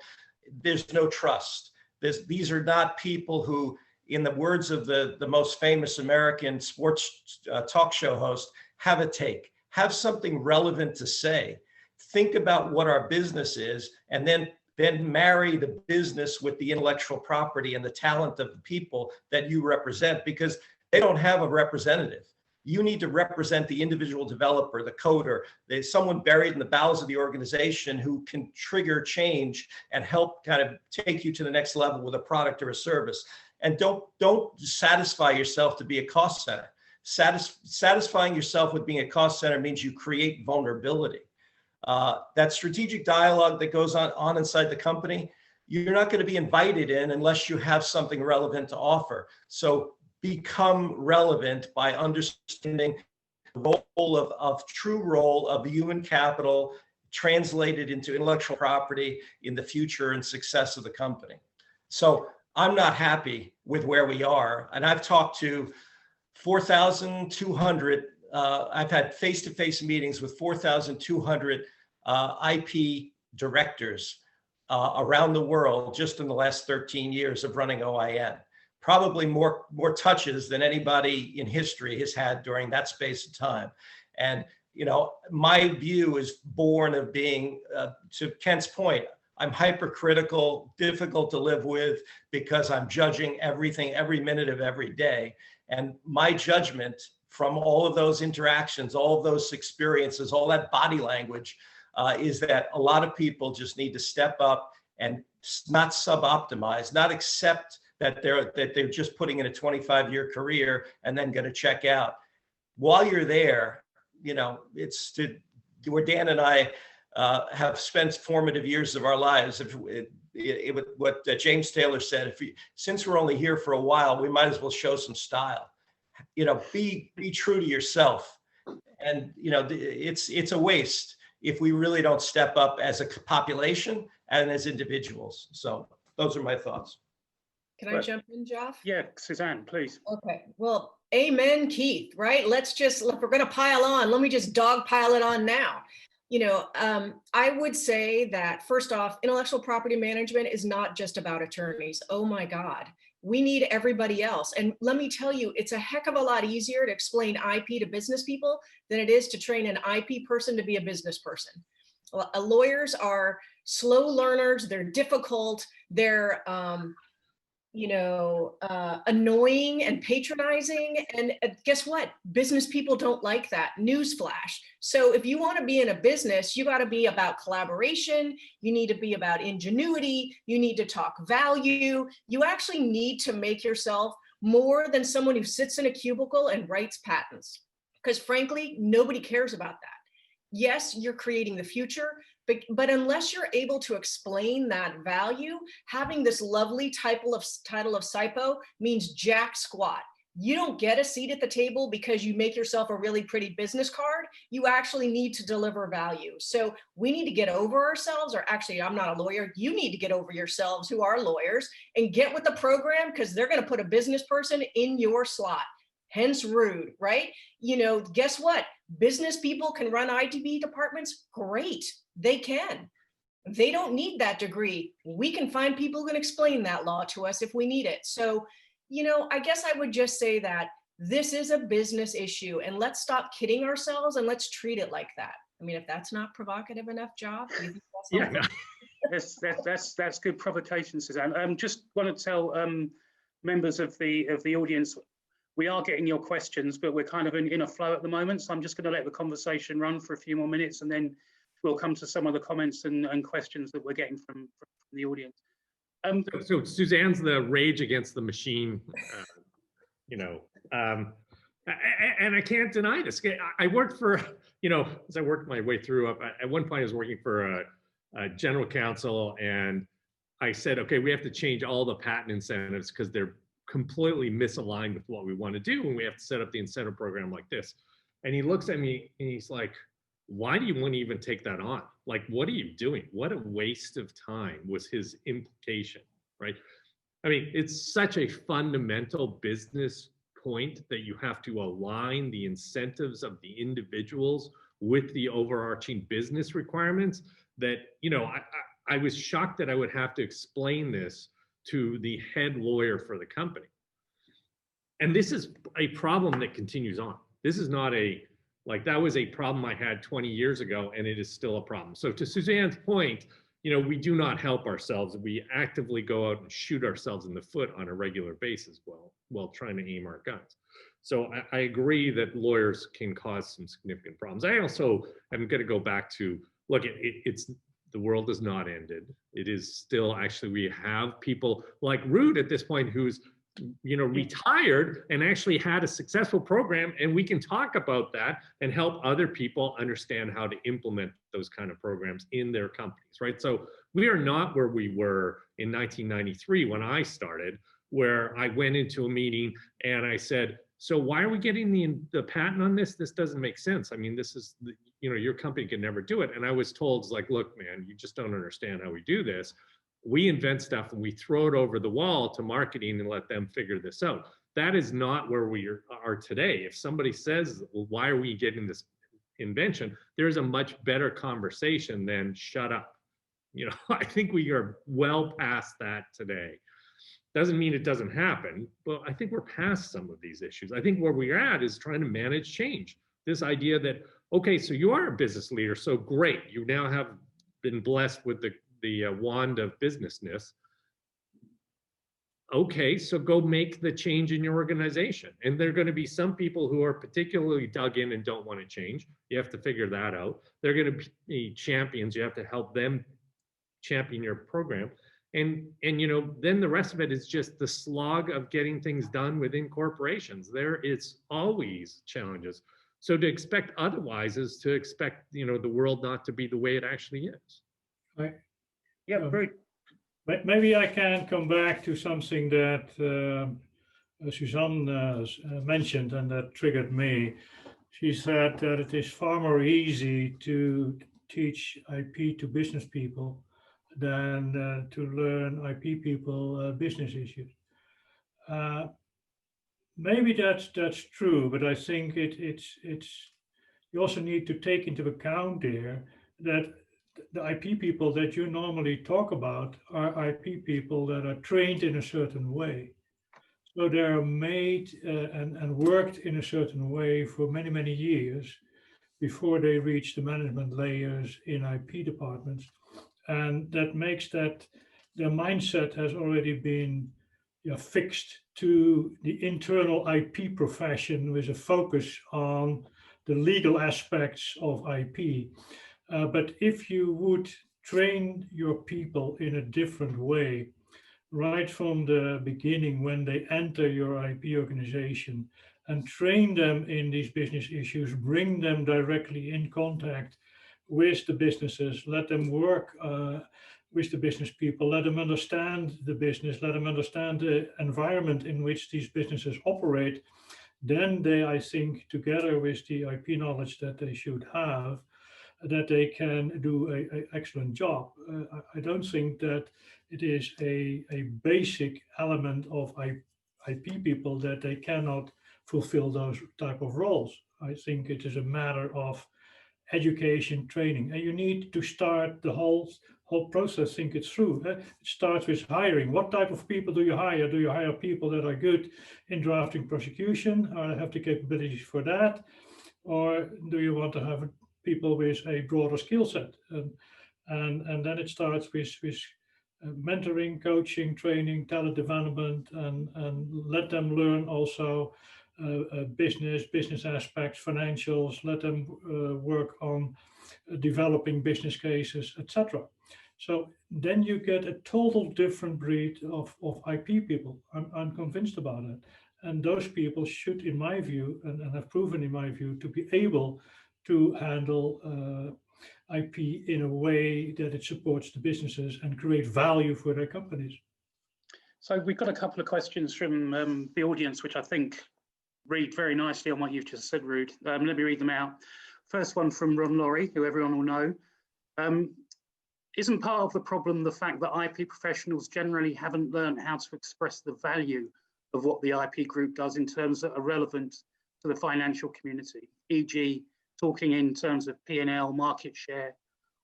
there's no trust. These are not people who, in the words of the most famous American sports talk show host, have a take, have something relevant to say. Think about what our business is, and then marry the business with the intellectual property and the talent of the people that you represent, because they don't have a representative. You need to represent the individual developer, the coder. There's someone buried in the bowels of the organization who can trigger change and help kind of take you to the next level with a product or a service. And don't satisfy yourself to be a cost center. Satisfying yourself with being a cost center means you create vulnerability. That strategic dialogue that goes on inside the company, you're not going to be invited in unless you have something relevant to offer. So become relevant by understanding the role of true role of human capital translated into intellectual property in the future and success of the company. So I'm not happy with where we are. And I've talked to 4,200, I've had face-to-face meetings with 4,200 IP directors around the world just in the last 13 years of running OIN. Probably more touches than anybody in history has had during that space of time. And, you know, my view is born of being, to Kent's point, I'm hypercritical, difficult to live with, because I'm judging everything every minute of every day. And my judgment from all of those interactions, all of those experiences, all that body language, is that a lot of people just need to step up and not sub-optimize, not accept that they're just putting in a 25-year career and then going to check out. While you're there, you know, it's to where Dan and I have spent formative years of our lives. What James Taylor said, since we're only here for a while, we might as well show some style. You know, be true to yourself. And, you know, it's a waste if we really don't step up as a population and as individuals. So those are my thoughts. Can I jump in, Joff? Yeah, Suzanne, please. Okay, well, amen, Keith, right? If we're gonna pile on, let me just dog pile it on now. You know, I would say that first off, intellectual property management is not just about attorneys. Oh my God, we need everybody else. And let me tell you, it's a heck of a lot easier to explain IP to business people than it is to train an IP person to be a business person. Lawyers are slow learners, they're difficult, they're, annoying and patronizing. And guess what? Business people don't like that. Newsflash. So if you want to be in a business, you got to be about collaboration. You need to be about ingenuity. You need to talk value. You actually need to make yourself more than someone who sits in a cubicle and writes patents. Because frankly, nobody cares about that. Yes, you're creating the future, but unless you're able to explain that value, having this lovely title of SIPO means jack squat. You don't get a seat at the table because you make yourself a really pretty business card. You actually need to deliver value. So we need to get over ourselves, or actually, I'm not a lawyer. You need to get over yourselves who are lawyers and get with the program, because they're going to put a business person in your slot. Hence Ruud, right? You know, guess what? Business people can run ITB departments. Great, they can. They don't need that degree. We can find people who can explain that law to us if we need it. So, you know, I guess I would just say that this is a business issue, and let's stop kidding ourselves and let's treat it like that. I mean, if that's not provocative enough, Joff, you think that's That's good provocation, Suzanne. Just want to tell members of the audience, we are getting your questions, but we're kind of in a flow at the moment. So I'm just going to let the conversation run for a few more minutes, and then we'll come to some of the comments and questions that we're getting from the audience. So Suzanne's the rage against the machine, and I can't deny this. I worked for, as I worked my way through up, at one point I was working for a general counsel, and I said, okay, we have to change all the patent incentives because they're completely misaligned with what we want to do when we have to set up the incentive program like this. And he looks at me and he's like, why do you want to even take that on? Like, what are you doing? What a waste of time was his implication, right? I mean, it's such a fundamental business point that you have to align the incentives of the individuals with the overarching business requirements that, you know, I was shocked that I would have to explain this to the head lawyer for the company. And this is a problem that continues on. This is not like that was a problem I had 20 years ago, and it is still a problem. So to Suzanne's point, you know, we do not help ourselves. We actively go out and shoot ourselves in the foot on a regular basis while trying to aim our guns. So I agree that lawyers can cause some significant problems. I also am going to go back to, look, it's the world has not ended. It is still, actually, we have people like Ruud at this point who's, you know, retired and actually had a successful program, and we can talk about that and help other people understand how to implement those kind of programs in their companies, right? So we are not where we were in 1993 when I started, where I went into a meeting and I said, so why are we getting the patent on this? This doesn't make sense. I mean, this is, you know, your company can never do it. And I was told, it's like, look, man, you just don't understand how we do this. We invent stuff and we throw it over the wall to marketing and let them figure this out. That is not where we are today. If somebody says, well, why are we getting this invention? There's a much better conversation than shut up. You know, I think we are well past that today. Doesn't mean it doesn't happen, but I think we're past some of these issues. I think where we're at is trying to manage change. This idea that, okay, so you are a business leader, so great. You now have been blessed with the wand of businessness. Okay, so go make the change in your organization. And there are going to be some people who are particularly dug in and don't want to change. You have to figure that out. They're going to be champions. You have to help them champion your program. And you know, then the rest of it is just the slog of getting things done within corporations. There is always challenges. So to expect otherwise is to expect, you know, the world not to be the way it actually is. Right. Yeah, very. Maybe I can come back to something that Suzanne mentioned and that triggered me. She said that it is far more easy to teach IP to business people than to learn IP people business issues. Maybe that's true, but I think it's you also need to take into account there that the IP people that you normally talk about are IP people that are trained in a certain way. So they're made and worked in a certain way for many, many years before they reach the management layers in IP departments. And that makes that their mindset has already been fixed to the internal IP profession with a focus on the legal aspects of IP. But if you would train your people in a different way, right from the beginning when they enter your IP organization, and train them in these business issues, bring them directly in contact with the businesses, let them work with the business people, let them understand the business, let them understand the environment in which these businesses operate, then they, I think, together with the IP knowledge that they should have, that they can do an excellent job. I don't think that it is a basic element of IP people that they cannot fulfill those type of roles. I think it is a matter of education, training, and you need to start the whole process, think it through. It starts with hiring. What type of people do you hire? Do you hire people that are good in drafting prosecution, or have the capabilities for that? Or do you want to have people with a broader skill set? And then it starts with mentoring, coaching, training, talent development, and let them learn also business aspects, financials, let them work on developing business cases, etc. So then you get a total different breed of IP people. I'm convinced about it. And those people should, in my view, and have proven in my view, to be able to handle IP in a way that it supports the businesses and create value for their companies. So we've got a couple of questions from the audience, which I think read very nicely on what you've just said, Ruud. Let me read them out. First one from Ron Laurie, who everyone will know. Isn't part of the problem the fact that IP professionals generally haven't learned how to express the value of what the IP group does in terms that are relevant to the financial community, e.g. talking in terms of P&L, market share,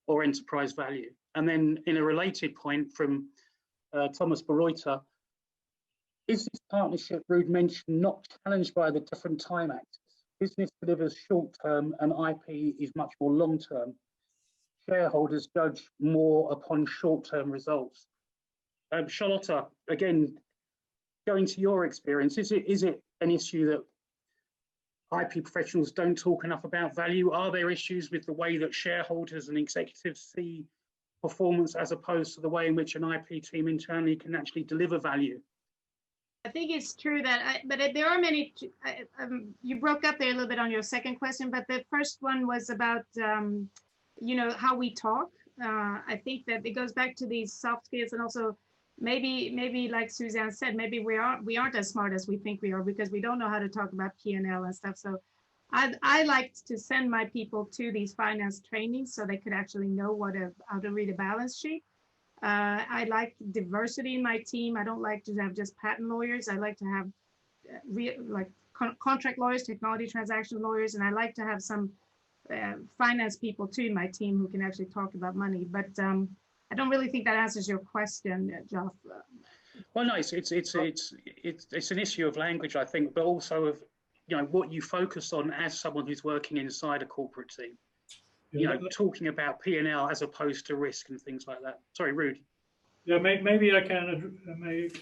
or enterprise value? And then in a related point from Thomas Bereuter, is this partnership, Ruud mentioned, not challenged by the different time axes? Business delivers short-term and IP is much more long-term. Shareholders judge more upon short-term results. Charlotta, again, going to your experience, is it an issue that IP professionals don't talk enough about value? Are there issues with the way that shareholders and executives see performance as opposed to the way in which an IP team internally can actually deliver value? I think it's true that, but there are many, you broke up there a little bit on your second question, but the first one was about, you know, how we talk. I think that it goes back to these soft skills, and also maybe like Suzanne said, maybe we aren't as smart as we think we are because we don't know how to talk about P&L and stuff. So I like to send my people to these finance trainings so they could actually know how to read a balance sheet. I like diversity in my team. I don't like to have just patent lawyers. I like to have contract lawyers, technology transaction lawyers, and I like to have some finance people too in my team who can actually talk about money. But I don't really think that answers your question, Joff. Well, no, it's an issue of language, I think, but also of, you know, what you focus on as someone who's working inside a corporate team. You know, talking about P&L as opposed to risk and things like that. Sorry, Ruud. Yeah, maybe I can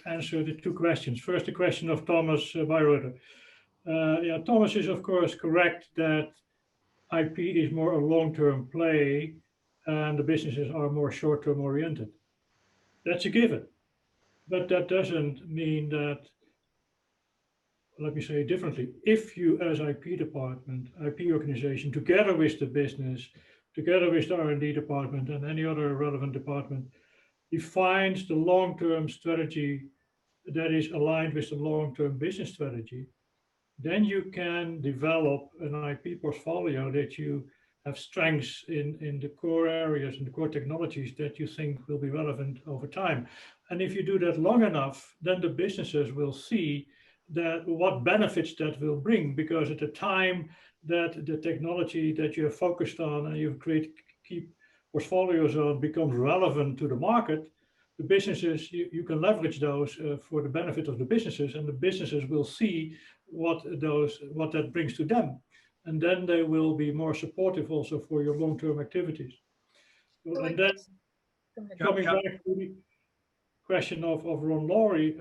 answer the two questions. First, the question of Thomas Bereuter. Yeah, Thomas is of course correct that IP is more a long-term play and the businesses are more short-term oriented. That's a given. But that doesn't mean that, let me say it differently, if you as IP department, IP organization, together with the business, together with the R&D department and any other relevant department, defines the long-term strategy that is aligned with the long-term business strategy, then you can develop an IP portfolio that you have strengths in the core areas and the core technologies that you think will be relevant over time. And if you do that long enough, then the businesses will see that what benefits that will bring, because at the time that the technology that you have focused on and you've created key portfolios on becomes relevant to the market, the businesses, you can leverage those for the benefit of the businesses, and the businesses will see what that brings to them. And then they will be more supportive also for your long-term activities. So, and then coming back to the question of Ron Laurie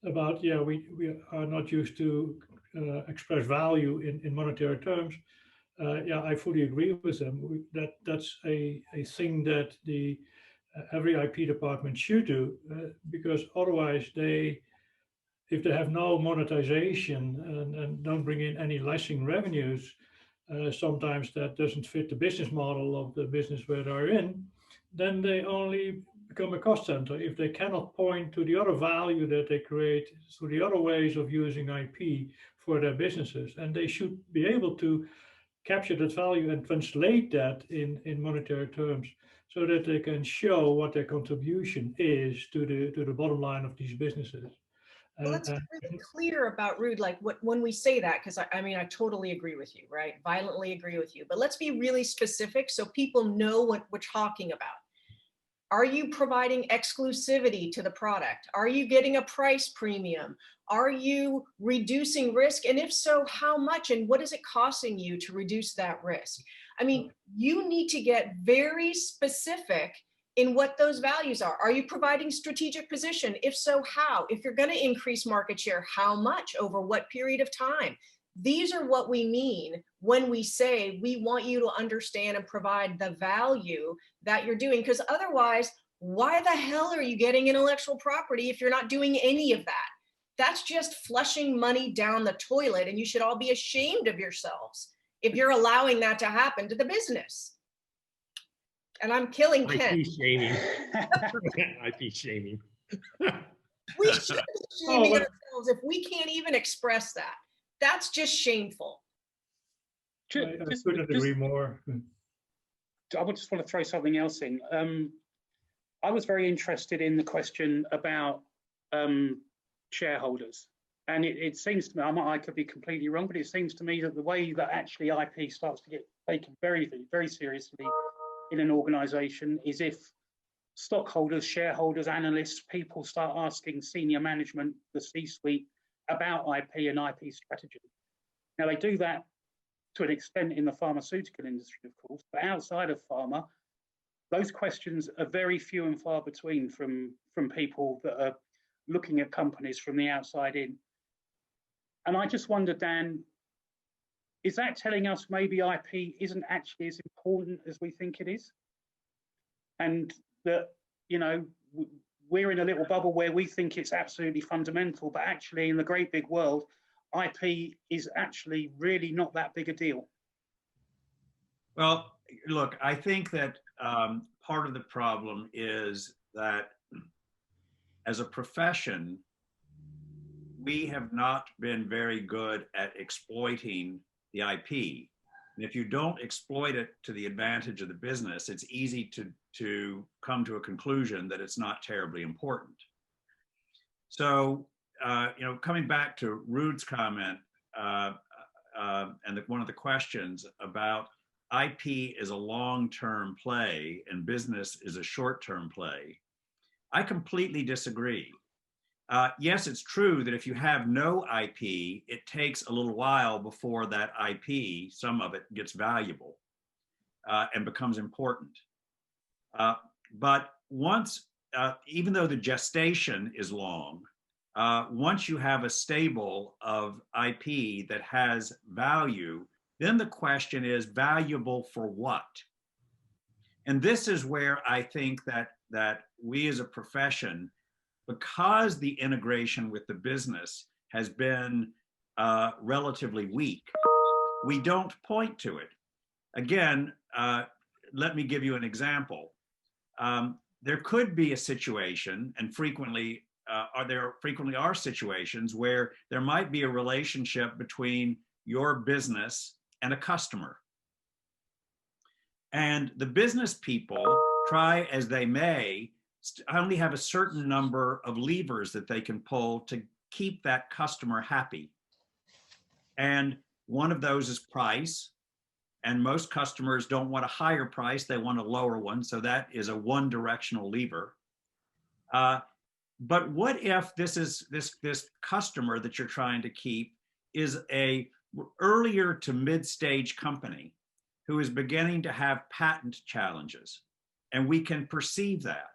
about, yeah, we are not used to express value in monetary terms. Yeah, I fully agree with them. That's a thing that every IP department should do, because otherwise if they have no monetization and don't bring in any licensing revenues, sometimes that doesn't fit the business model of the business where they're in, then they only become a cost center if they cannot point to the other value that they create through the other ways of using IP for their businesses. And they should be able to capture that value and translate that in monetary terms so that they can show what their contribution is to the bottom line of these businesses. Well, let's be really clear about, Ruud, like when we say that, because I mean, I totally agree with you, right? Violently agree with you, but let's be really specific so people know what we're talking about. Are you providing exclusivity to the product? Are you getting a price premium? Are you reducing risk? And if so, how much? And what is it costing you to reduce that risk? I mean, you need to get very specific in what those values are. Are you providing strategic position? If so, how? If you're going to increase market share, how much? Over what period of time? These are what we mean when we say we want you to understand and provide the value that you're doing, because otherwise, why the hell are you getting intellectual property if you're not doing any of that? That's just flushing money down the toilet, and you should all be ashamed of yourselves if you're allowing that to happen to the business. And I'm killing Ken. IP shaming. IP shaming. We should be Oh, shaming well- ourselves if we can't even express that. That's just shameful. I couldn't agree more. I would just want to throw something else in. I was very interested in the question about shareholders. And it seems to me, I could be completely wrong, but it seems to me that the way that actually IP starts to get taken very, very seriously in an organization is if stockholders, shareholders, analysts, people start asking senior management, the C-suite, about IP and IP strategy. Now, they do that to an extent in the pharmaceutical industry, of course, but outside of pharma, those questions are very few and far between from people that are looking at companies from the outside in. And I just wonder, Dan, is that telling us maybe IP isn't actually as important as we think it is? And that, you know, we're in a little bubble where we think it's absolutely fundamental, but actually in the great big world, IP is actually really not that big a deal. Well, look, I think that part of the problem is that as a profession, we have not been very good at exploiting the IP. And if you don't exploit it to the advantage of the business, it's easy to come to a conclusion that it's not terribly important. So, you know, coming back to Ruud's comment and one of the questions about IP is a long-term play and business is a short-term play, I completely disagree. Yes, it's true that if you have no IP, it takes a little while before that IP, some of it, gets valuable and becomes important. But once, even though the gestation is long, once you have a stable of IP that has value, then the question is valuable for what? And this is where I think that we as a profession, because the integration with the business has been relatively weak, we don't point to it. Again, let me give you an example. There could be a situation, and frequently there frequently are situations where there might be a relationship between your business and a customer. And the business people, try as they may, only have a certain number of levers that they can pull to keep that customer happy. And one of those is price. And most customers don't want a higher price, they want a lower one. So that is a one-directional lever. But what if this customer that you're trying to keep is a earlier to mid-stage company who is beginning to have patent challenges, and we can perceive that.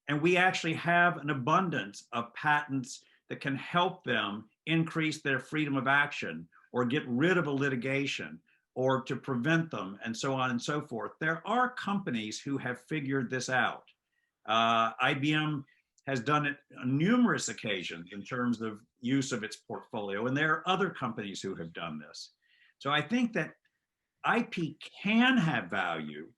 And we actually have an abundance of patents that can help them increase their freedom of action or get rid of a litigation or to prevent them, and so on and so forth. There are companies who have figured this out. IBM has done it on numerous occasions in terms of use of its portfolio, and there are other companies who have done this. So I think that IP can have value.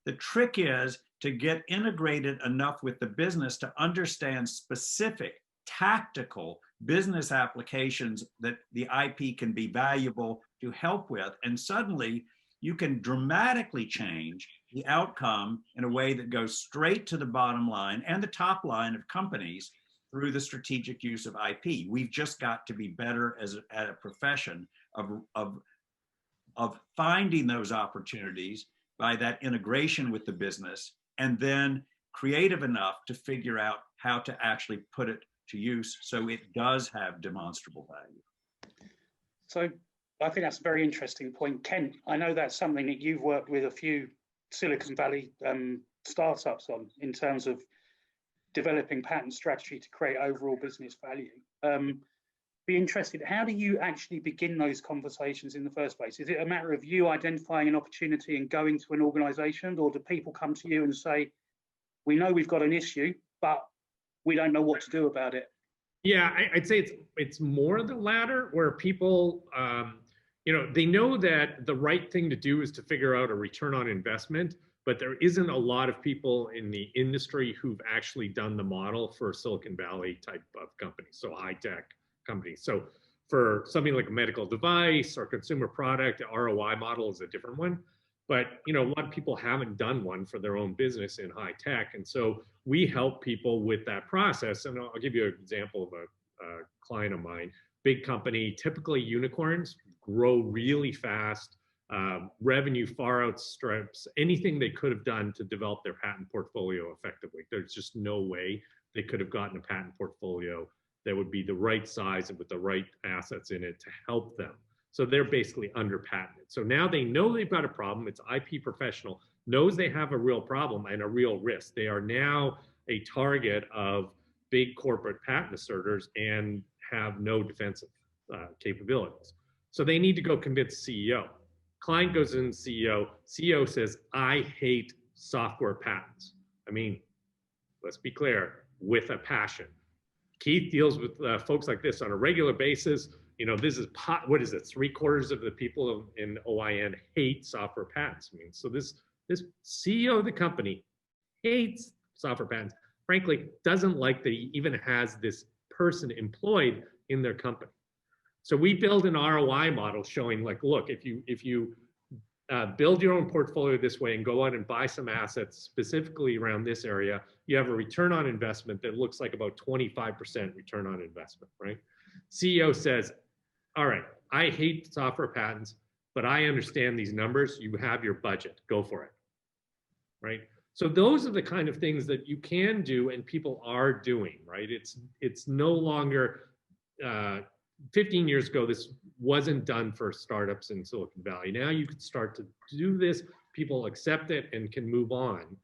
The trick is to get integrated enough with the business to understand specific tactical business applications that the IP can be valuable to help with. And suddenly you can dramatically change the outcome in a way that goes straight to the bottom line and the top line of companies through the strategic use of IP. We've just got to be better at a profession of finding those opportunities by that integration with the business, and then creative enough to figure out how to actually put it to use so it does have demonstrable value. So I think that's a very interesting point. Kent, I know that's something that you've worked with a few Silicon Valley startups on in terms of developing patent strategy to create overall business value. Be interested, how do you actually begin those conversations in the first place? Is it a matter of you identifying an opportunity and going to an organization, or do people come to you and say, we know we've got an issue, but we don't know what to do about it? Yeah, I'd say it's more the latter, where people, you know, they know that the right thing to do is to figure out a return on investment, but there isn't a lot of people in the industry who've actually done the model for Silicon Valley type of companies, so high tech companies. So for something like a medical device or consumer product, the ROI model is a different one. But a lot of people haven't done one for their own business in high tech, and so we help people with that process. And I'll give you an example of a client of mine, big company, typically unicorns, grow really fast, revenue far outstrips anything they could have done to develop their patent portfolio effectively. There's just no way they could have gotten a patent portfolio that would be the right size and with the right assets in it to help them. So they're basically under patented. So now they know they've got a problem. It's IP professional, knows they have a real problem and a real risk. They are now a target of big corporate patent asserters and have no defensive capabilities. So they need to go convince the CEO. Client goes in the CEO. CEO says, I hate software patents. I mean, let's be clear, with a passion. Keith deals with folks like this on a regular basis. This is what is it? 3/4 of the people in OIN hate software patents. I mean, so this CEO of the company hates software patents. Frankly, doesn't like that he even has this person employed in their company. So we build an ROI model showing like, look, if you build your own portfolio this way and go out and buy some assets specifically around this area, you have a return on investment that looks like about 25% return on investment, right? CEO says, all right, I hate software patents, but I understand these numbers. You have your budget, go for it, right? So those are the kind of things that you can do and people are doing, right? It's no longer, 15 years ago, this wasn't done for startups in Silicon Valley. Now you can start to do this, people accept it and can move on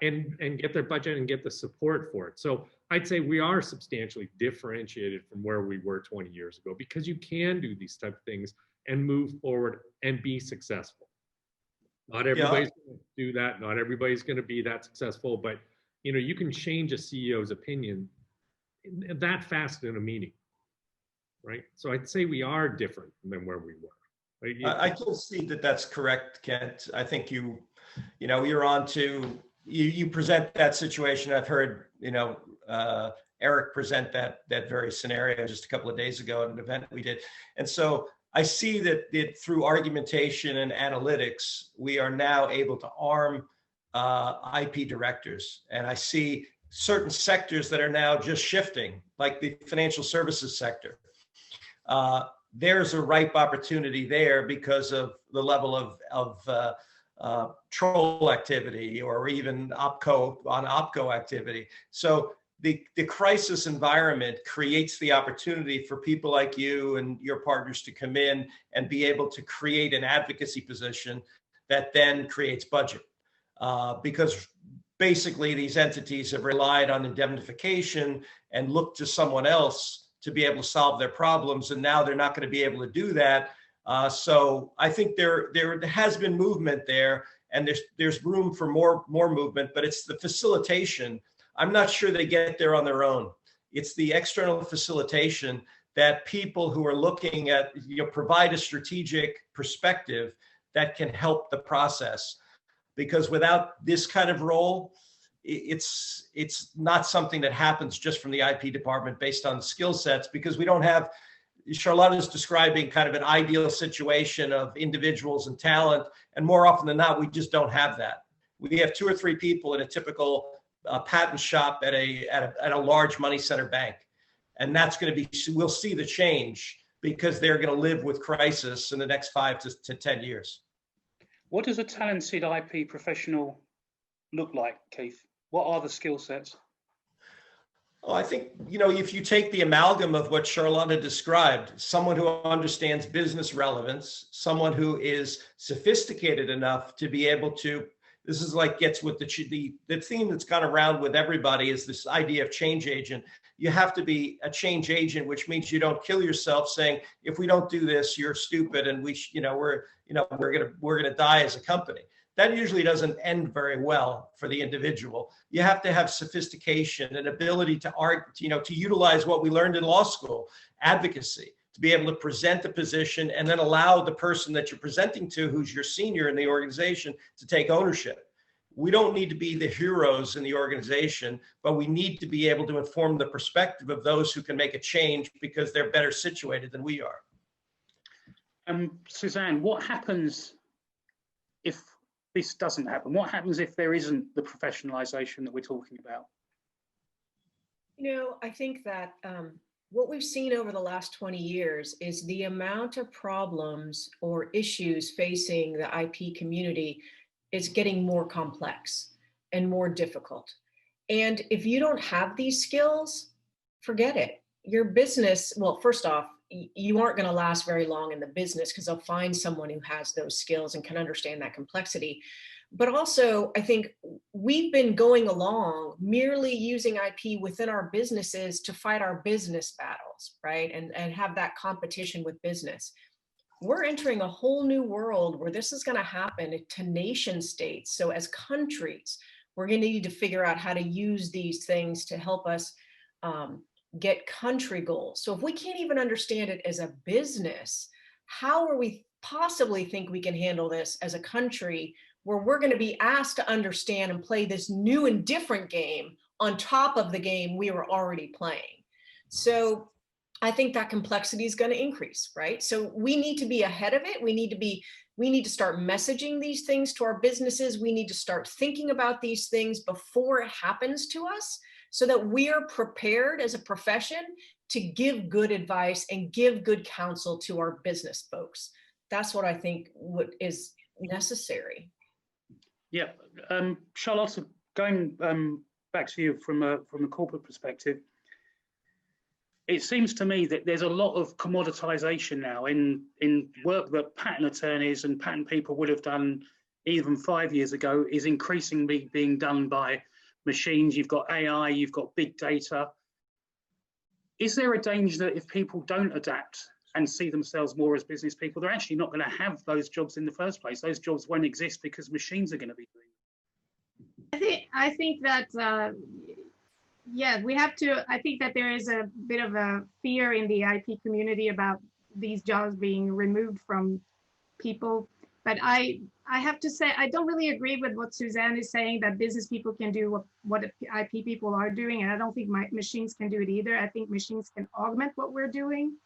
and get their budget and get the support for it. So I'd say we are substantially differentiated from where we were 20 years ago because you can do these type of things and move forward and be successful. Not everybody's going to do that. Not everybody's going to be that successful, but you can change a CEO's opinion that fast in a meeting, right? So I'd say we are different than where we were. Right? I can see that that's correct, Kent. I think you're on to, you present that situation. I've heard, Eric present that very scenario just a couple of days ago at an event we did. And so I see that through argumentation and analytics, we are now able to arm IP directors. And I see certain sectors that are now just shifting, like the financial services sector. There's a ripe opportunity there because of the level of troll activity or even OpCo activity. So the crisis environment creates the opportunity for people like you and your partners to come in and be able to create an advocacy position that then creates budget. Because basically these entities have relied on indemnification and looked to someone else to be able to solve their problems, and now they're not going to be able to do that. So I think there has been movement there, and there's room for more movement, but it's the facilitation. I'm not sure they get there on their own. It's the external facilitation that people who are looking at, provide a strategic perspective that can help the process. Because without this kind of role, it's not something that happens just from the IP department based on the skill sets, because we don't have, Charlotta is describing kind of an ideal situation of individuals and talent. And more often than not, we just don't have that. We have 2 or 3 people in a typical patent shop at a large money center bank. And that's going to be, we'll see the change because they're going to live with crisis in the next 5 to 10 years. What does a talented IP professional look like, Keith? What are the skill sets? Oh, I think, if you take the amalgam of what Charlotta described, someone who understands business relevance, someone who is sophisticated enough to be able to, this is like gets with the theme that's gone around with everybody is this idea of change agent. You have to be a change agent, which means you don't kill yourself saying, if we don't do this, you're stupid and we're going to die as a company. That usually doesn't end very well for the individual. You have to have sophistication and ability to to utilize what we learned in law school, advocacy, to be able to present the position and then allow the person that you're presenting to, who's your senior in the organization, to take ownership. we don't need to be the heroes in the organization, but we need to be able to inform the perspective of those who can make a change because they're better situated than we are. Suzanne, what happens if this doesn't happen? What happens if there isn't the professionalization that we're talking about? You know, I think that what we've seen over the last 20 years is the amount of problems or issues facing the IP community is getting more complex and more difficult. And if you don't have these skills, forget it. Your business, well, first off, you aren't going to last very long in the business because they'll find someone who has those skills and can understand that complexity. But also, I think we've been going along merely using IP within our businesses to fight our business battles, right? And have that competition with business. We're entering a whole new world where this is going to happen to nation states. So as countries, we're going to need to figure out how to use these things to help us get country goals. So if we can't even understand it as a business, how are we possibly think we can handle this as a country where we're going to be asked to understand and play this new and different game on top of the game we were already playing? So I think that complexity is going to increase, right? So we need to be ahead of it. We need to start messaging these things to our businesses. We need to start thinking about these things before it happens to us, so that we are prepared as a profession to give good advice and give good counsel to our business folks. That's what I think is necessary. Yeah, Charlotta, going back to you from a corporate perspective, it seems to me that there's a lot of commoditization now in work that patent attorneys and patent people would have done even 5 years ago is increasingly being done by machines. You've got AI, you've got big data. Is there a danger that if people don't adapt and see themselves more as business people, they're actually not going to have those jobs in the first place? Those jobs won't exist because machines are going to be doing it. I think that, yeah, we have to, I think that there is a bit of a fear in the IP community about these jobs being removed from people. But I have to say, I don't really agree with what Suzanne is saying, that business people can do what IP people are doing. And I don't think machines can do it either. I think machines can augment what we're doing.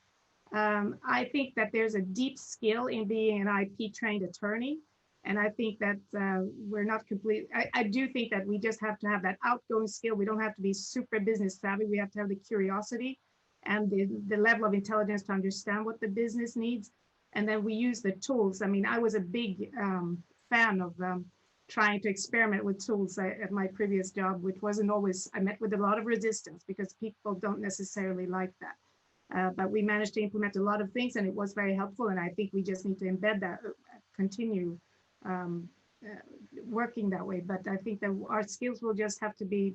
I think that there's a deep skill in being an IP trained attorney. And I think that we're not complete. I do think that we just have to have that outgoing skill. We don't have to be super business savvy. We have to have the curiosity and the level of intelligence to understand what the business needs. And then we use the tools. I mean, I was a big fan of trying to experiment with tools at my previous job, which wasn't always, I met with a lot of resistance because people don't necessarily like that. But we managed to implement a lot of things and it was very helpful. And I think we just need to embed that, continue working that way. But I think that our skills will just have to be,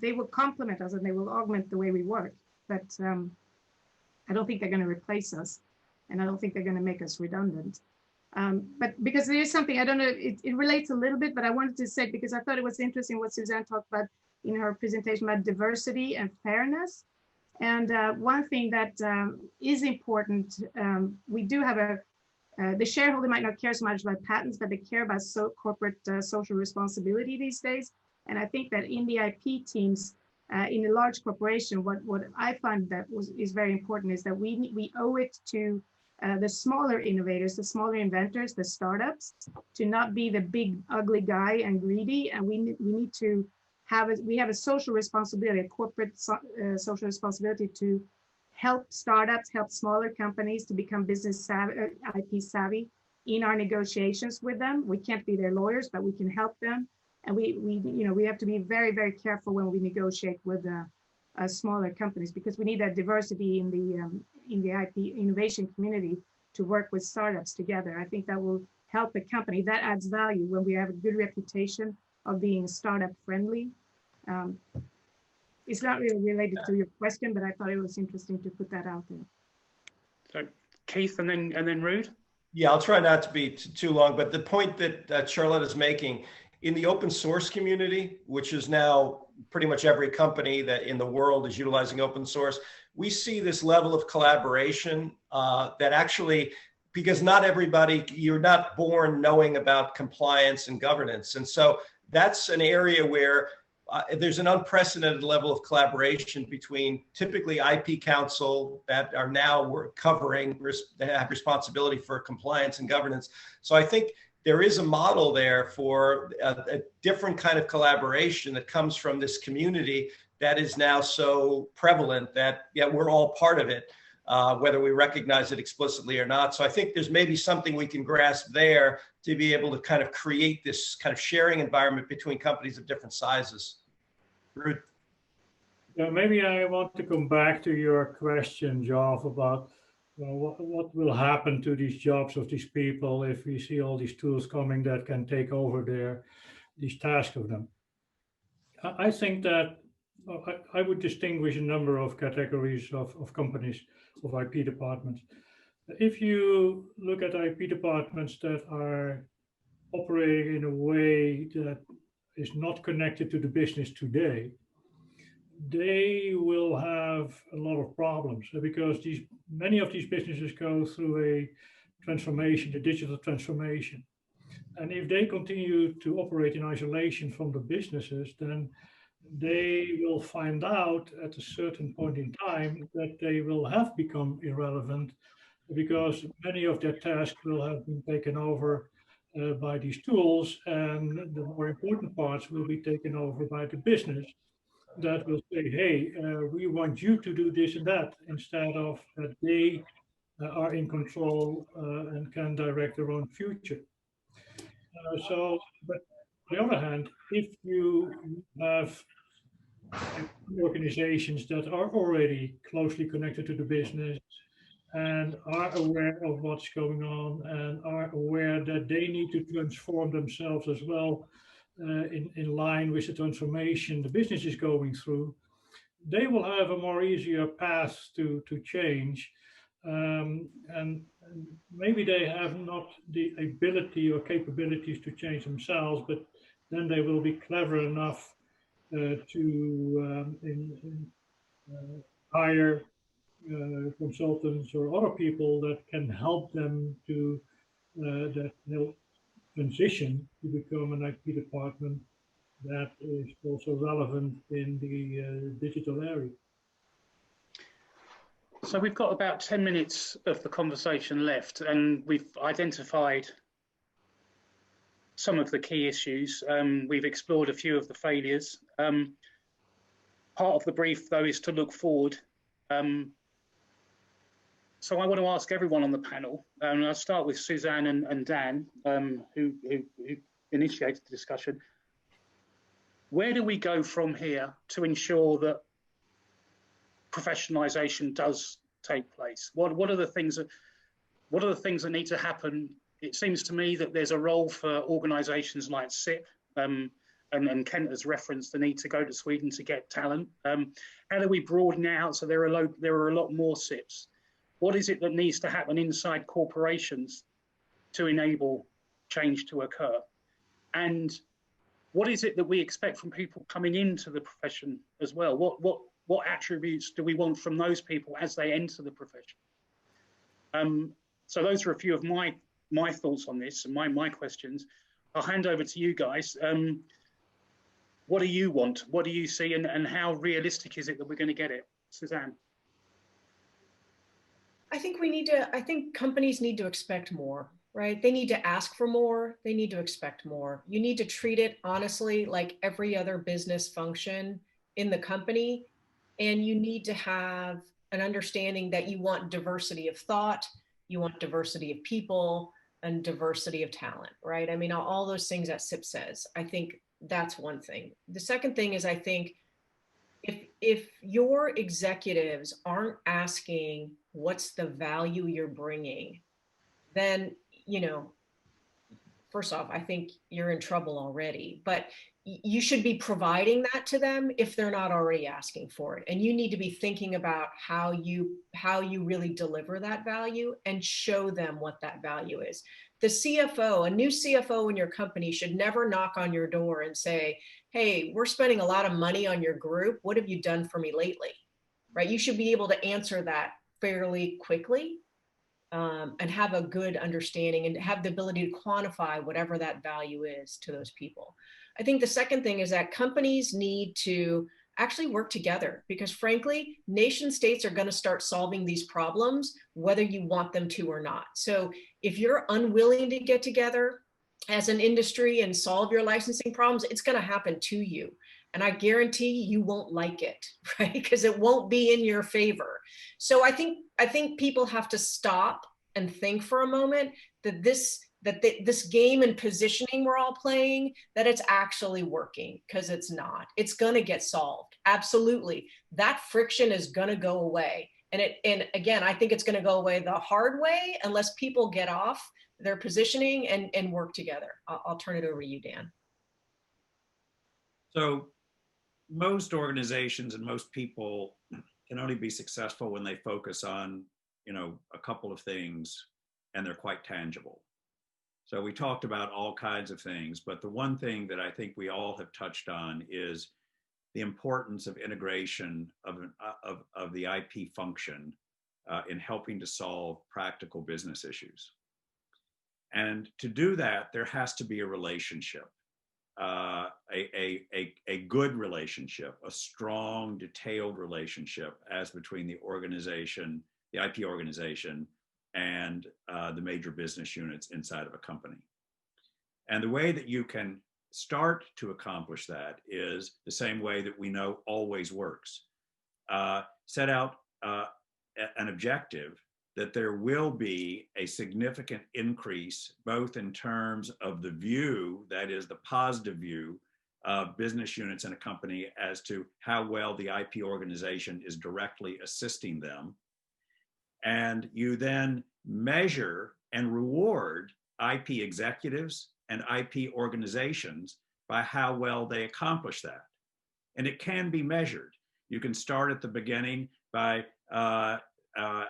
they will complement us and they will augment the way we work. But I don't think they're going to replace us. And I don't think they're going to make us redundant. But because there is something, I don't know, it relates a little bit, but I wanted to say, because I thought it was interesting what Suzanne talked about in her presentation about diversity and fairness. And one thing that is important, we do have the shareholder might not care so much about patents, but they care about corporate social responsibility these days. And I think that in the IP teams, in a large corporation, what I find that is very important is that we owe it to the smaller innovators, the smaller inventors, the startups, to not be the big ugly guy and greedy. And we need to have a social responsibility, a corporate social responsibility to help startups, help smaller companies to become business savvy, IP savvy in our negotiations with them. We can't be their lawyers, but we can help them. And we have to be very, very careful when we negotiate with smaller companies, because we need that diversity in the IP innovation community to work with startups together. I think that will help the company. That adds value when we have a good reputation of being startup friendly. It's not really related to your question, but I thought it was interesting to put that out there. So Keith and then Ruud. Yeah, I'll try not to be too long, but the point that Charlotte is making, in the open source community, which is now pretty much every company that in the world is utilizing open source, we see this level of collaboration that actually because not everybody, you're not born knowing about compliance and governance. And so that's an area where there's an unprecedented level of collaboration between typically IP counsel that are now covering, that have responsibility for compliance and governance. So I think there is a model there for a different kind of collaboration that comes from this community that is now so prevalent that we're all part of it, whether we recognize it explicitly or not. So I think there's maybe something we can grasp there to be able to kind of create this kind of sharing environment between companies of different sizes. Ruud. Yeah, maybe I want to come back to your question, Joff, about what will happen to these jobs of these people if we see all these tools coming that can take over these tasks of them. I think that I would distinguish a number of categories of companies, of IP departments. If you look at IP departments that are operating in a way that is not connected to the business today, they will have a lot of problems because many of these businesses go through a transformation, a digital transformation. And if they continue to operate in isolation from the businesses, then they will find out at a certain point in time that they will have become irrelevant because many of their tasks will have been taken over by these tools, and the more important parts will be taken over by the business that will say, hey, we want you to do this and that, instead of that they are in control and can direct their own future. But on the other hand, if you have organizations that are already closely connected to the business and are aware of what's going on and are aware that they need to transform themselves as well in line with the transformation the business is going through, they will have a more easier path to change. And maybe they have not the ability or capabilities to change themselves, but then they will be clever enough to hire consultants or other people that can help them to that they'll transition to become an IP department that is also relevant in the digital area. So we've got about 10 minutes of the conversation left, and we've identified some of the key issues. We've explored a few of the failures. Part of the brief, though, is to look forward. So I want to ask everyone on the panel, and I'll start with Suzanne and Dan, who initiated the discussion. Where do we go from here to ensure that professionalization does take place? What are the things that need to happen? It seems to me that there's a role for organizations like CIP, and Kent has referenced the need to go to Sweden to get talent. How do we broaden out so there are a lot more CIPs? What is it that needs to happen inside corporations to enable change to occur? And what is it that we expect from people coming into the profession as well? What attributes do we want from those people as they enter the profession? So those are a few of my thoughts on this and my questions. I'll hand over to you guys. What do you want? What do you see, and how realistic is it that we're going to get it? Suzanne. I think companies need to expect more, right? They need to ask for more. They need to expect more. You need to treat it honestly like every other business function in the company. And you need to have an understanding that you want diversity of thought, you want diversity of people, and diversity of talent, right? I mean, all those things that CIP says. I think that's one thing. The second thing is, I think if your executives aren't asking what's the value you're bringing, then, first off, I think you're in trouble already, but you should be providing that to them if they're not already asking for it. And you need to be thinking about how you really deliver that value and show them what that value is. The CFO, a new CFO in your company should never knock on your door and say, hey, we're spending a lot of money on your group. What have you done for me lately? Right? You should be able to answer that fairly quickly. and have a good understanding and have the ability to quantify whatever that value is to those people. I think the second thing is that companies need to actually work together, because frankly, nation states are going to start solving these problems whether you want them to or not. So if you're unwilling to get together as an industry and solve your licensing problems, it's going to happen to you. And I guarantee you won't like it, right? Because it won't be in your favor. So I think people have to stop and think for a moment that this game and positioning we're all playing, that it's actually working, because it's not. It's going to get solved. Absolutely. That friction is going to go away. And again, I think it's going to go away the hard way unless people get off their positioning and work together. I'll turn it over to you, Dan. So most organizations and most people can only be successful when they focus on, a couple of things, and they're quite tangible. So we talked about all kinds of things, but the one thing that I think we all have touched on is the importance of integration of the IP function in helping to solve practical business issues. And to do that, there has to be a relationship, a good relationship, a strong, detailed relationship as between the organization, the IP organization, and the major business units inside of a company. And the way that you can start to accomplish that is the same way that we know always works. Set out an objective that there will be a significant increase, both in terms of the view, that is the positive view of business units in a company as to how well the IP organization is directly assisting them. And you then measure and reward IP executives and IP organizations by how well they accomplish that. And it can be measured. You can start at the beginning by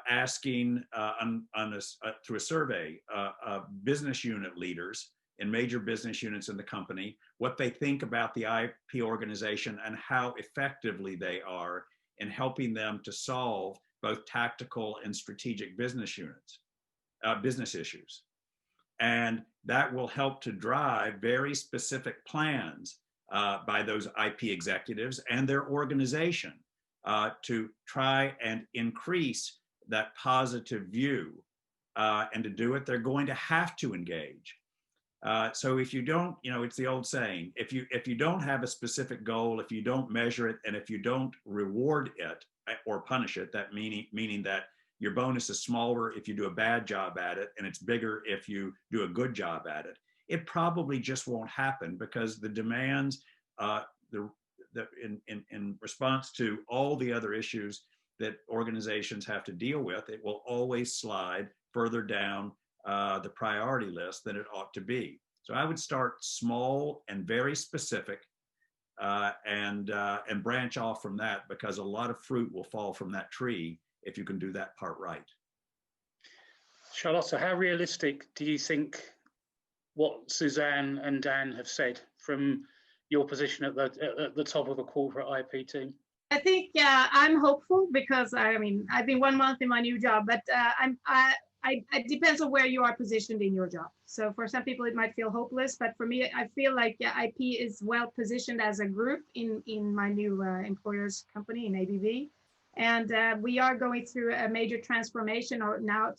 asking through a survey business unit leaders in major business units in the company what they think about the IP organization and how effectively they are in helping them to solve both tactical and strategic business issues. And that will help to drive very specific plans by those IP executives and their organization to try and increase that positive view. And to do it, they're going to have to engage. So if you don't, it's the old saying, if you don't have a specific goal, if you don't measure it, and if you don't reward it or punish it, that meaning that your bonus is smaller if you do a bad job at it, and it's bigger if you do a good job at it, it probably just won't happen, because the demands in response to all the other issues that organizations have to deal with, it will always slide further down the priority list than it ought to be. So I would start small and very specific and branch off from that, because a lot of fruit will fall from that tree if you can do that part right. Charlotta, how realistic do you think what Suzanne and Dan have said from your position at the top of a corporate IP team? I think, yeah, I'm hopeful, because I've been 1 month in my new job, but it depends on where you are positioned in your job. So for some people, it might feel hopeless, but for me, I feel like IP is well positioned as a group in my new employer's company in ABB. And we are going through a major transformation now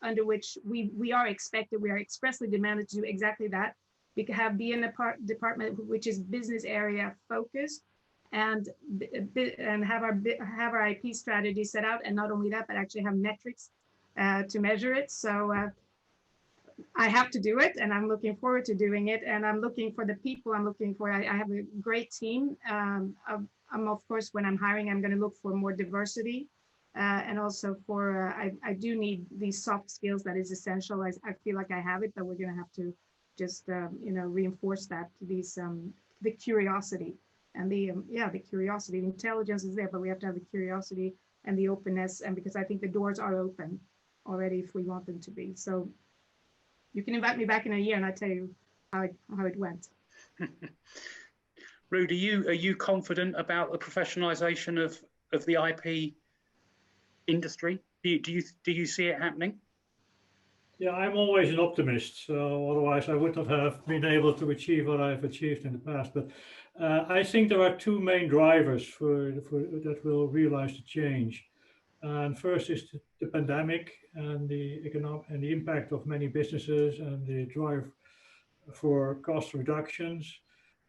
under which we are expressly demanded to do exactly that. We can be in a department which is business area focused, and have our IP strategy set out, and not only that, but actually have metrics to measure it. So I have to do it, and I'm looking forward to doing it. And I'm looking for the people I'm looking for. I have a great team. Of course, when I'm hiring, I'm going to look for more diversity, and also for I do need these soft skills that is essential. I feel like I have it, but we're going to have to just reinforce that. The curiosity and the curiosity. The intelligence is there, but we have to have the curiosity and the openness, and because I think the doors are open already if we want them to be. So you can invite me back in a year and I'll tell you how it went. Ruud, are you confident about the professionalization of the IP industry? Do you see it happening? Yeah, I'm always an optimist, so otherwise I would not have been able to achieve what I've achieved in the past. But I think there are two main drivers for that will realize the change. And first is the pandemic and the economic and the impact of many businesses and the drive for cost reductions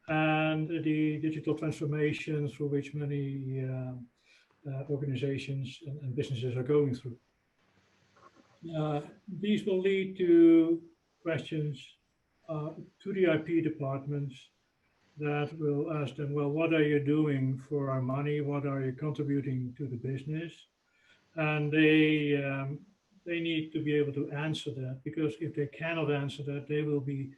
and the digital transformation through which many organizations and businesses are going through. These will lead to questions to the IP departments that will ask them, well, what are you doing for our money? What are you contributing to the business? And they need to be able to answer that, because if they cannot answer that, they will be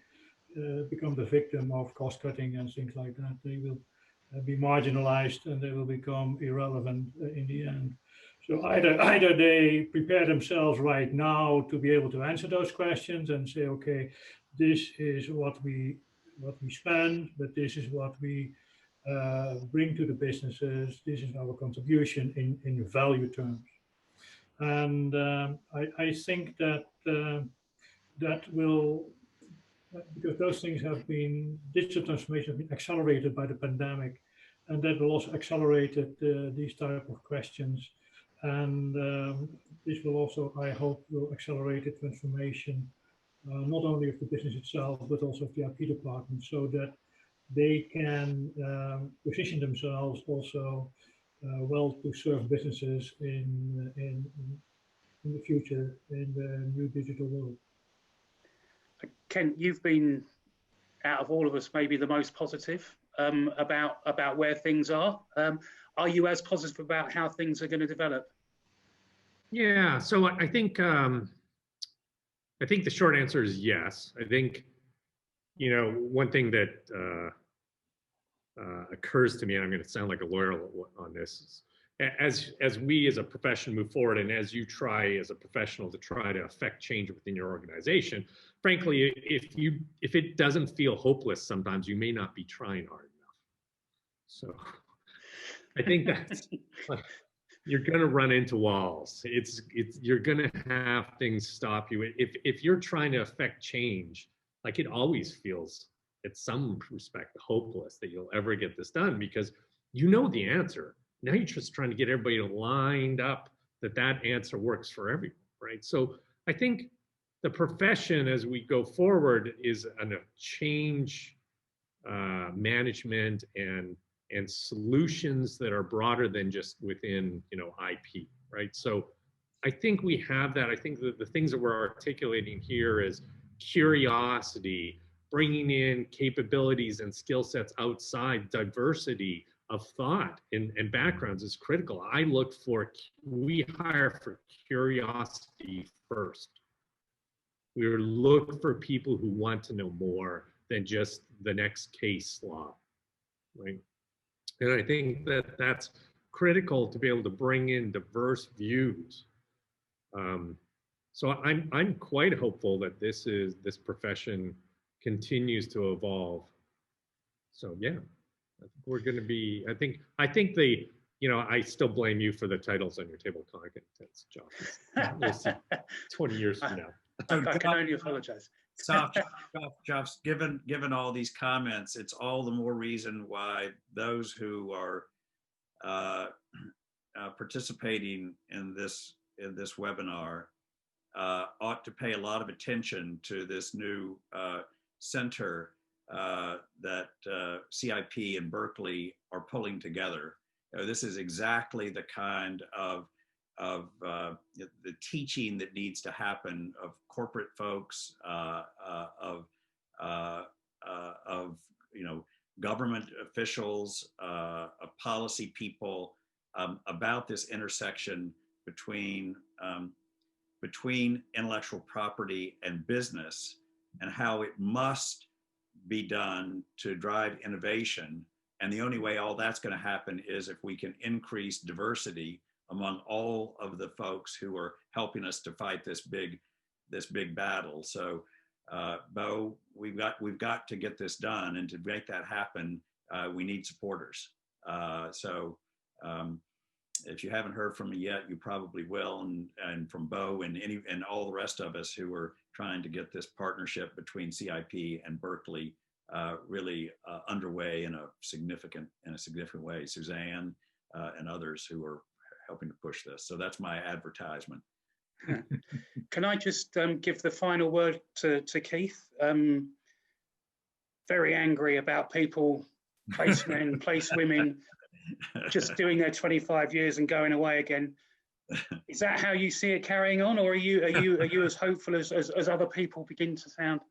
become the victim of cost cutting and things like that. They will be marginalized and they will become irrelevant in the end. So either they prepare themselves right now to be able to answer those questions and say, okay, this is what we spend, but this is what we bring to the businesses. This is our contribution in value terms. And I think that that will, because those things have been, digital transformation have been accelerated by the pandemic, and that will also accelerate these type of questions. And this will also, I hope, will accelerate the transformation, not only of the business itself, but also of the IP department, so that they can position themselves also well to serve businesses in the future in the new digital world. Kent, you've been, out of all of us, maybe the most positive about where things are. Are you as positive about how things are going to develop? Yeah, so I think the short answer is yes. I think, you know, one thing that occurs to me, and I'm going to sound like a lawyer on this, is as we as a profession move forward, and as you try as a professional to try to affect change within your organization, frankly, if it doesn't feel hopeless, sometimes you may not be trying hard enough. So I think that's you're going to run into walls. You're going to have things stop you. If you're trying to affect change, like, it always feels, in some respect, hopeless that you'll ever get this done, because you know the answer. Now you're just trying to get everybody lined up that answer works for everyone, right? So I think the profession, as we go forward, is a change management and solutions that are broader than just within, you know, IP, right? So I think we have that. I think that the things that we're articulating here is curiosity, bringing in capabilities and skill sets outside, diversity of thought and backgrounds is critical. We hire for curiosity first. We look for people who want to know more than just the next case law, right? And I think that that's critical to be able to bring in diverse views. So I'm quite hopeful that this profession continues to evolve. So yeah, I think we're going to be. I think you know, I still blame you for the titles on your table of contents, Joff. We'll see 20 years from now. I can only apologize. Joff, given all these comments, it's all the more reason why those who are participating in this webinar ought to pay a lot of attention to this new center that CIP and Berkeley are pulling together. This is exactly the kind of the teaching that needs to happen of corporate folks, of you know, government officials, of policy people, about this intersection between intellectual property and business, and how it must be done to drive innovation. And the only way all that's going to happen is if we can increase diversity among all of the folks who are helping us to fight this big battle. So, Bo, we've got to get this done, and to make that happen, we need supporters. if you haven't heard from me yet, you probably will, and from Bo and all the rest of us who are trying to get this partnership between CIP and Berkeley really underway in a significant way. Suzanne and others who are helping to push this. So that's my advertisement. Can I just give the final word to Keith? Very angry about people, place men, place women, just doing their 25 years and going away again. Is that how you see it carrying on, or are you as hopeful as other people begin to sound?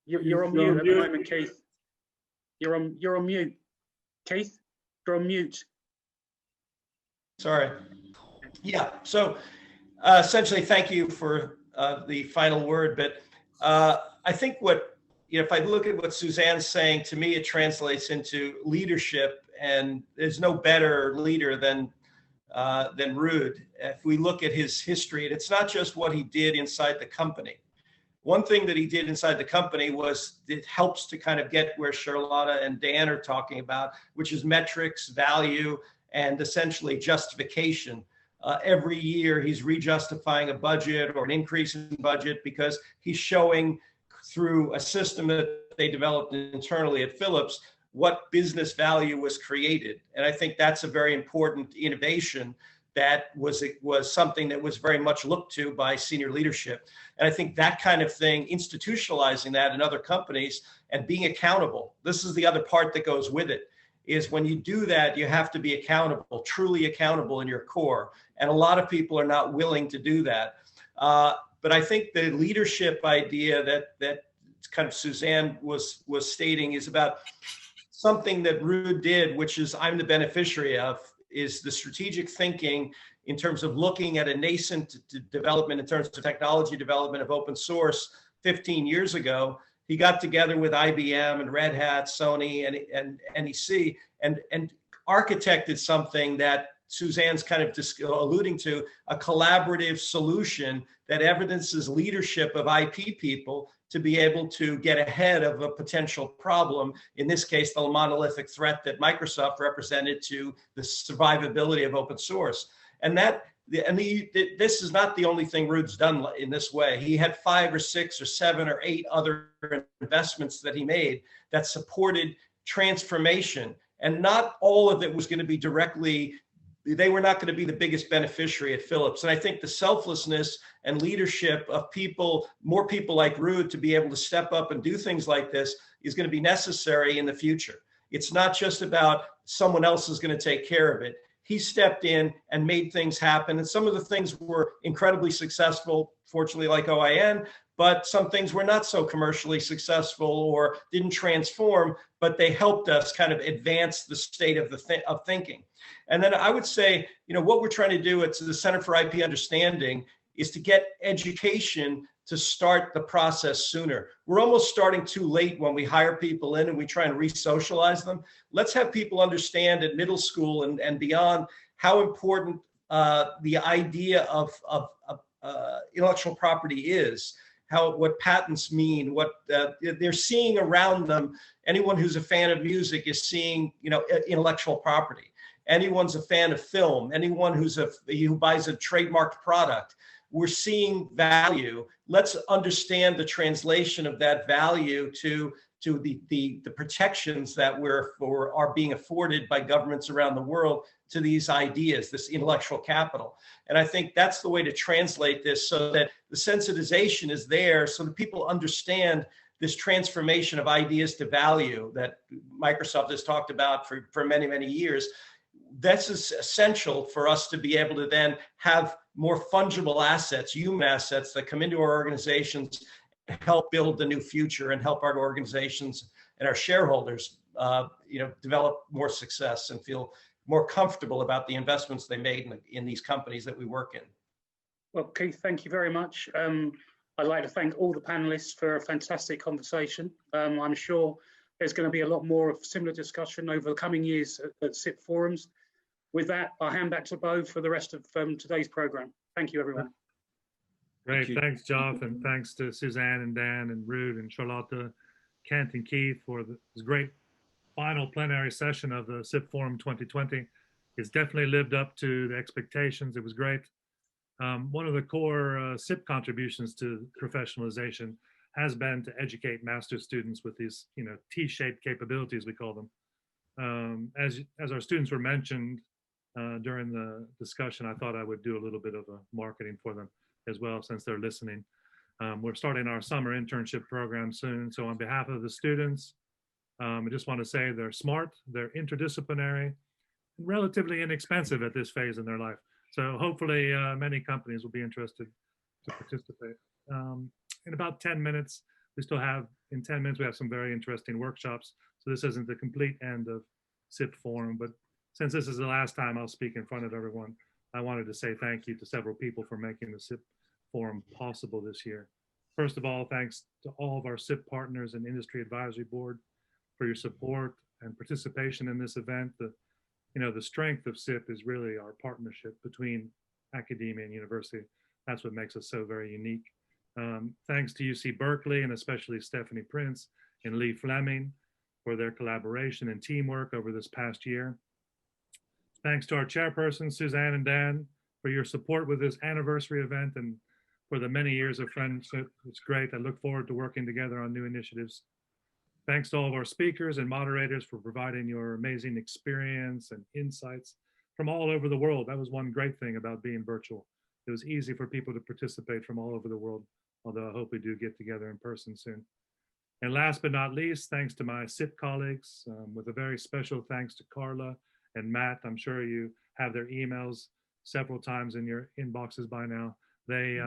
You're on mute at the moment, Keith. You're on mute. Keith, you're on mute. Sorry. Yeah. So essentially, thank you for the final word. But I think if I look at what Suzanne's saying, to me, it translates into leadership, and there's no better leader than Ruud. If we look at his history, and it's not just what he did inside the company. One thing that he did inside the company was it helps to kind of get where Charlotta and Dan are talking about, which is metrics, value, and essentially justification. Every year he's rejustifying a budget or an increase in budget because he's showing through a system that they developed internally at Philips what business value was created. And I think that's a very important innovation that was something that was very much looked to by senior leadership. And I think that kind of thing, institutionalizing that in other companies and being accountable, this is the other part that goes with it, is when you do that, you have to be accountable, truly accountable in your core. And a lot of people are not willing to do that. But I think the leadership idea that kind of Suzanne was stating is about something that Ruud did, which is I'm the beneficiary of, is the strategic thinking in terms of looking at a nascent development in terms of technology development of open source 15 years ago. He got together with IBM and Red Hat, Sony, and NEC, and architected something that Suzanne's kind of alluding to, a collaborative solution that evidences leadership of IP people to be able to get ahead of a potential problem, in this case, the monolithic threat that Microsoft represented to the survivability of open source. And this is not the only thing Ruud's done in this way. He had 5 or 6 or 7 or 8 other investments that he made that supported transformation. And not all of it was going to be directly, they were not going to be the biggest beneficiary at Philips. And I think the selflessness and leadership of people, more people like Ruud, to be able to step up and do things like this is going to be necessary in the future. It's not just about someone else is going to take care of it. He stepped in and made things happen. And some of the things were incredibly successful, fortunately, like OIN, but some things were not so commercially successful or didn't transform, but they helped us kind of advance the state of thinking. And then I would say, what we're trying to do at the Center for IP Understanding is to get education to start the process sooner. We're almost starting too late when we hire people in and we try and re-socialize them. Let's have people understand at middle school and beyond how important the idea of intellectual property is, what patents mean, what they're seeing around them. Anyone who's a fan of music is seeing, intellectual property. Anyone's a fan of film, anyone who buys a trademarked product, we're seeing value. Let's understand the translation of that value to the protections that are being afforded by governments around the world to these ideas, this intellectual capital. And I think that's the way to translate this, so that the sensitization is there, so that people understand this transformation of ideas to value that Microsoft has talked about for many, many years. That's essential for us to be able to then have more fungible assets, human assets that come into our organizations, help build the new future and help our organizations and our shareholders, develop more success and feel more comfortable about the investments they made in these companies that we work in. Well, Keith, thank you very much. I'd like to thank all the panelists for a fantastic conversation. I'm sure there's going to be a lot more of similar discussion over the coming years at CIP forums. With that, I'll hand back to Bo for the rest of today's program. Thank you, everyone. Great. Thanks, Joff, and thanks to Suzanne and Dan and Ruud and Charlotta, Kent and Keith for this great final plenary session of the CIP Forum 2020. It's definitely lived up to the expectations. It was great. One of the core CIP contributions to professionalization has been to educate master's students with these, T-shaped capabilities, we call them. As our students were mentioned during the discussion, I thought I would do a little bit of a marketing for them as well, since they're listening. We're starting our summer internship program soon. So on behalf of the students, I just want to say they're smart, they're interdisciplinary, and relatively inexpensive at this phase in their life. So hopefully many companies will be interested to participate. In about 10 minutes, in 10 minutes, we have some very interesting workshops. So this isn't the complete end of CIP Forum, but since this is the last time I'll speak in front of everyone, I wanted to say thank you to several people for making the CIP Forum possible this year. First of all, thanks to all of our CIP partners and Industry Advisory Board for your support and participation in this event. The strength of CIP is really our partnership between academia and university. That's what makes us so very unique. Thanks to UC Berkeley and especially Stephanie Prince and Lee Fleming for their collaboration and teamwork over this past year. Thanks to our chairpersons, Suzanne and Dan, for your support with this anniversary event and for the many years of friendship. It's great. I look forward to working together on new initiatives. Thanks to all of our speakers and moderators for providing your amazing experience and insights from all over the world. That was one great thing about being virtual. It was easy for people to participate from all over the world, although I hope we do get together in person soon. And last but not least, thanks to my CIP colleagues, with a very special thanks to Carla and Matt. I'm sure you have their emails several times in your inboxes by now. They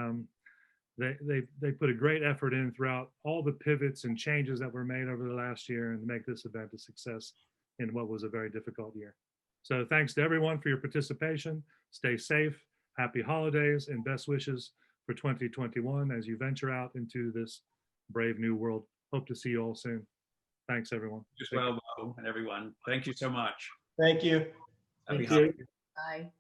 put a great effort in throughout all the pivots and changes that were made over the last year and make this event a success in what was a very difficult year. So thanks to everyone for your participation. Stay safe, happy holidays, and best wishes for 2021 as you venture out into this brave new world. Hope to see you all soon. Thanks, everyone. As well, Bo, and everyone. Thank you so much. Thank you. Happy Thank you. holidays. Bye.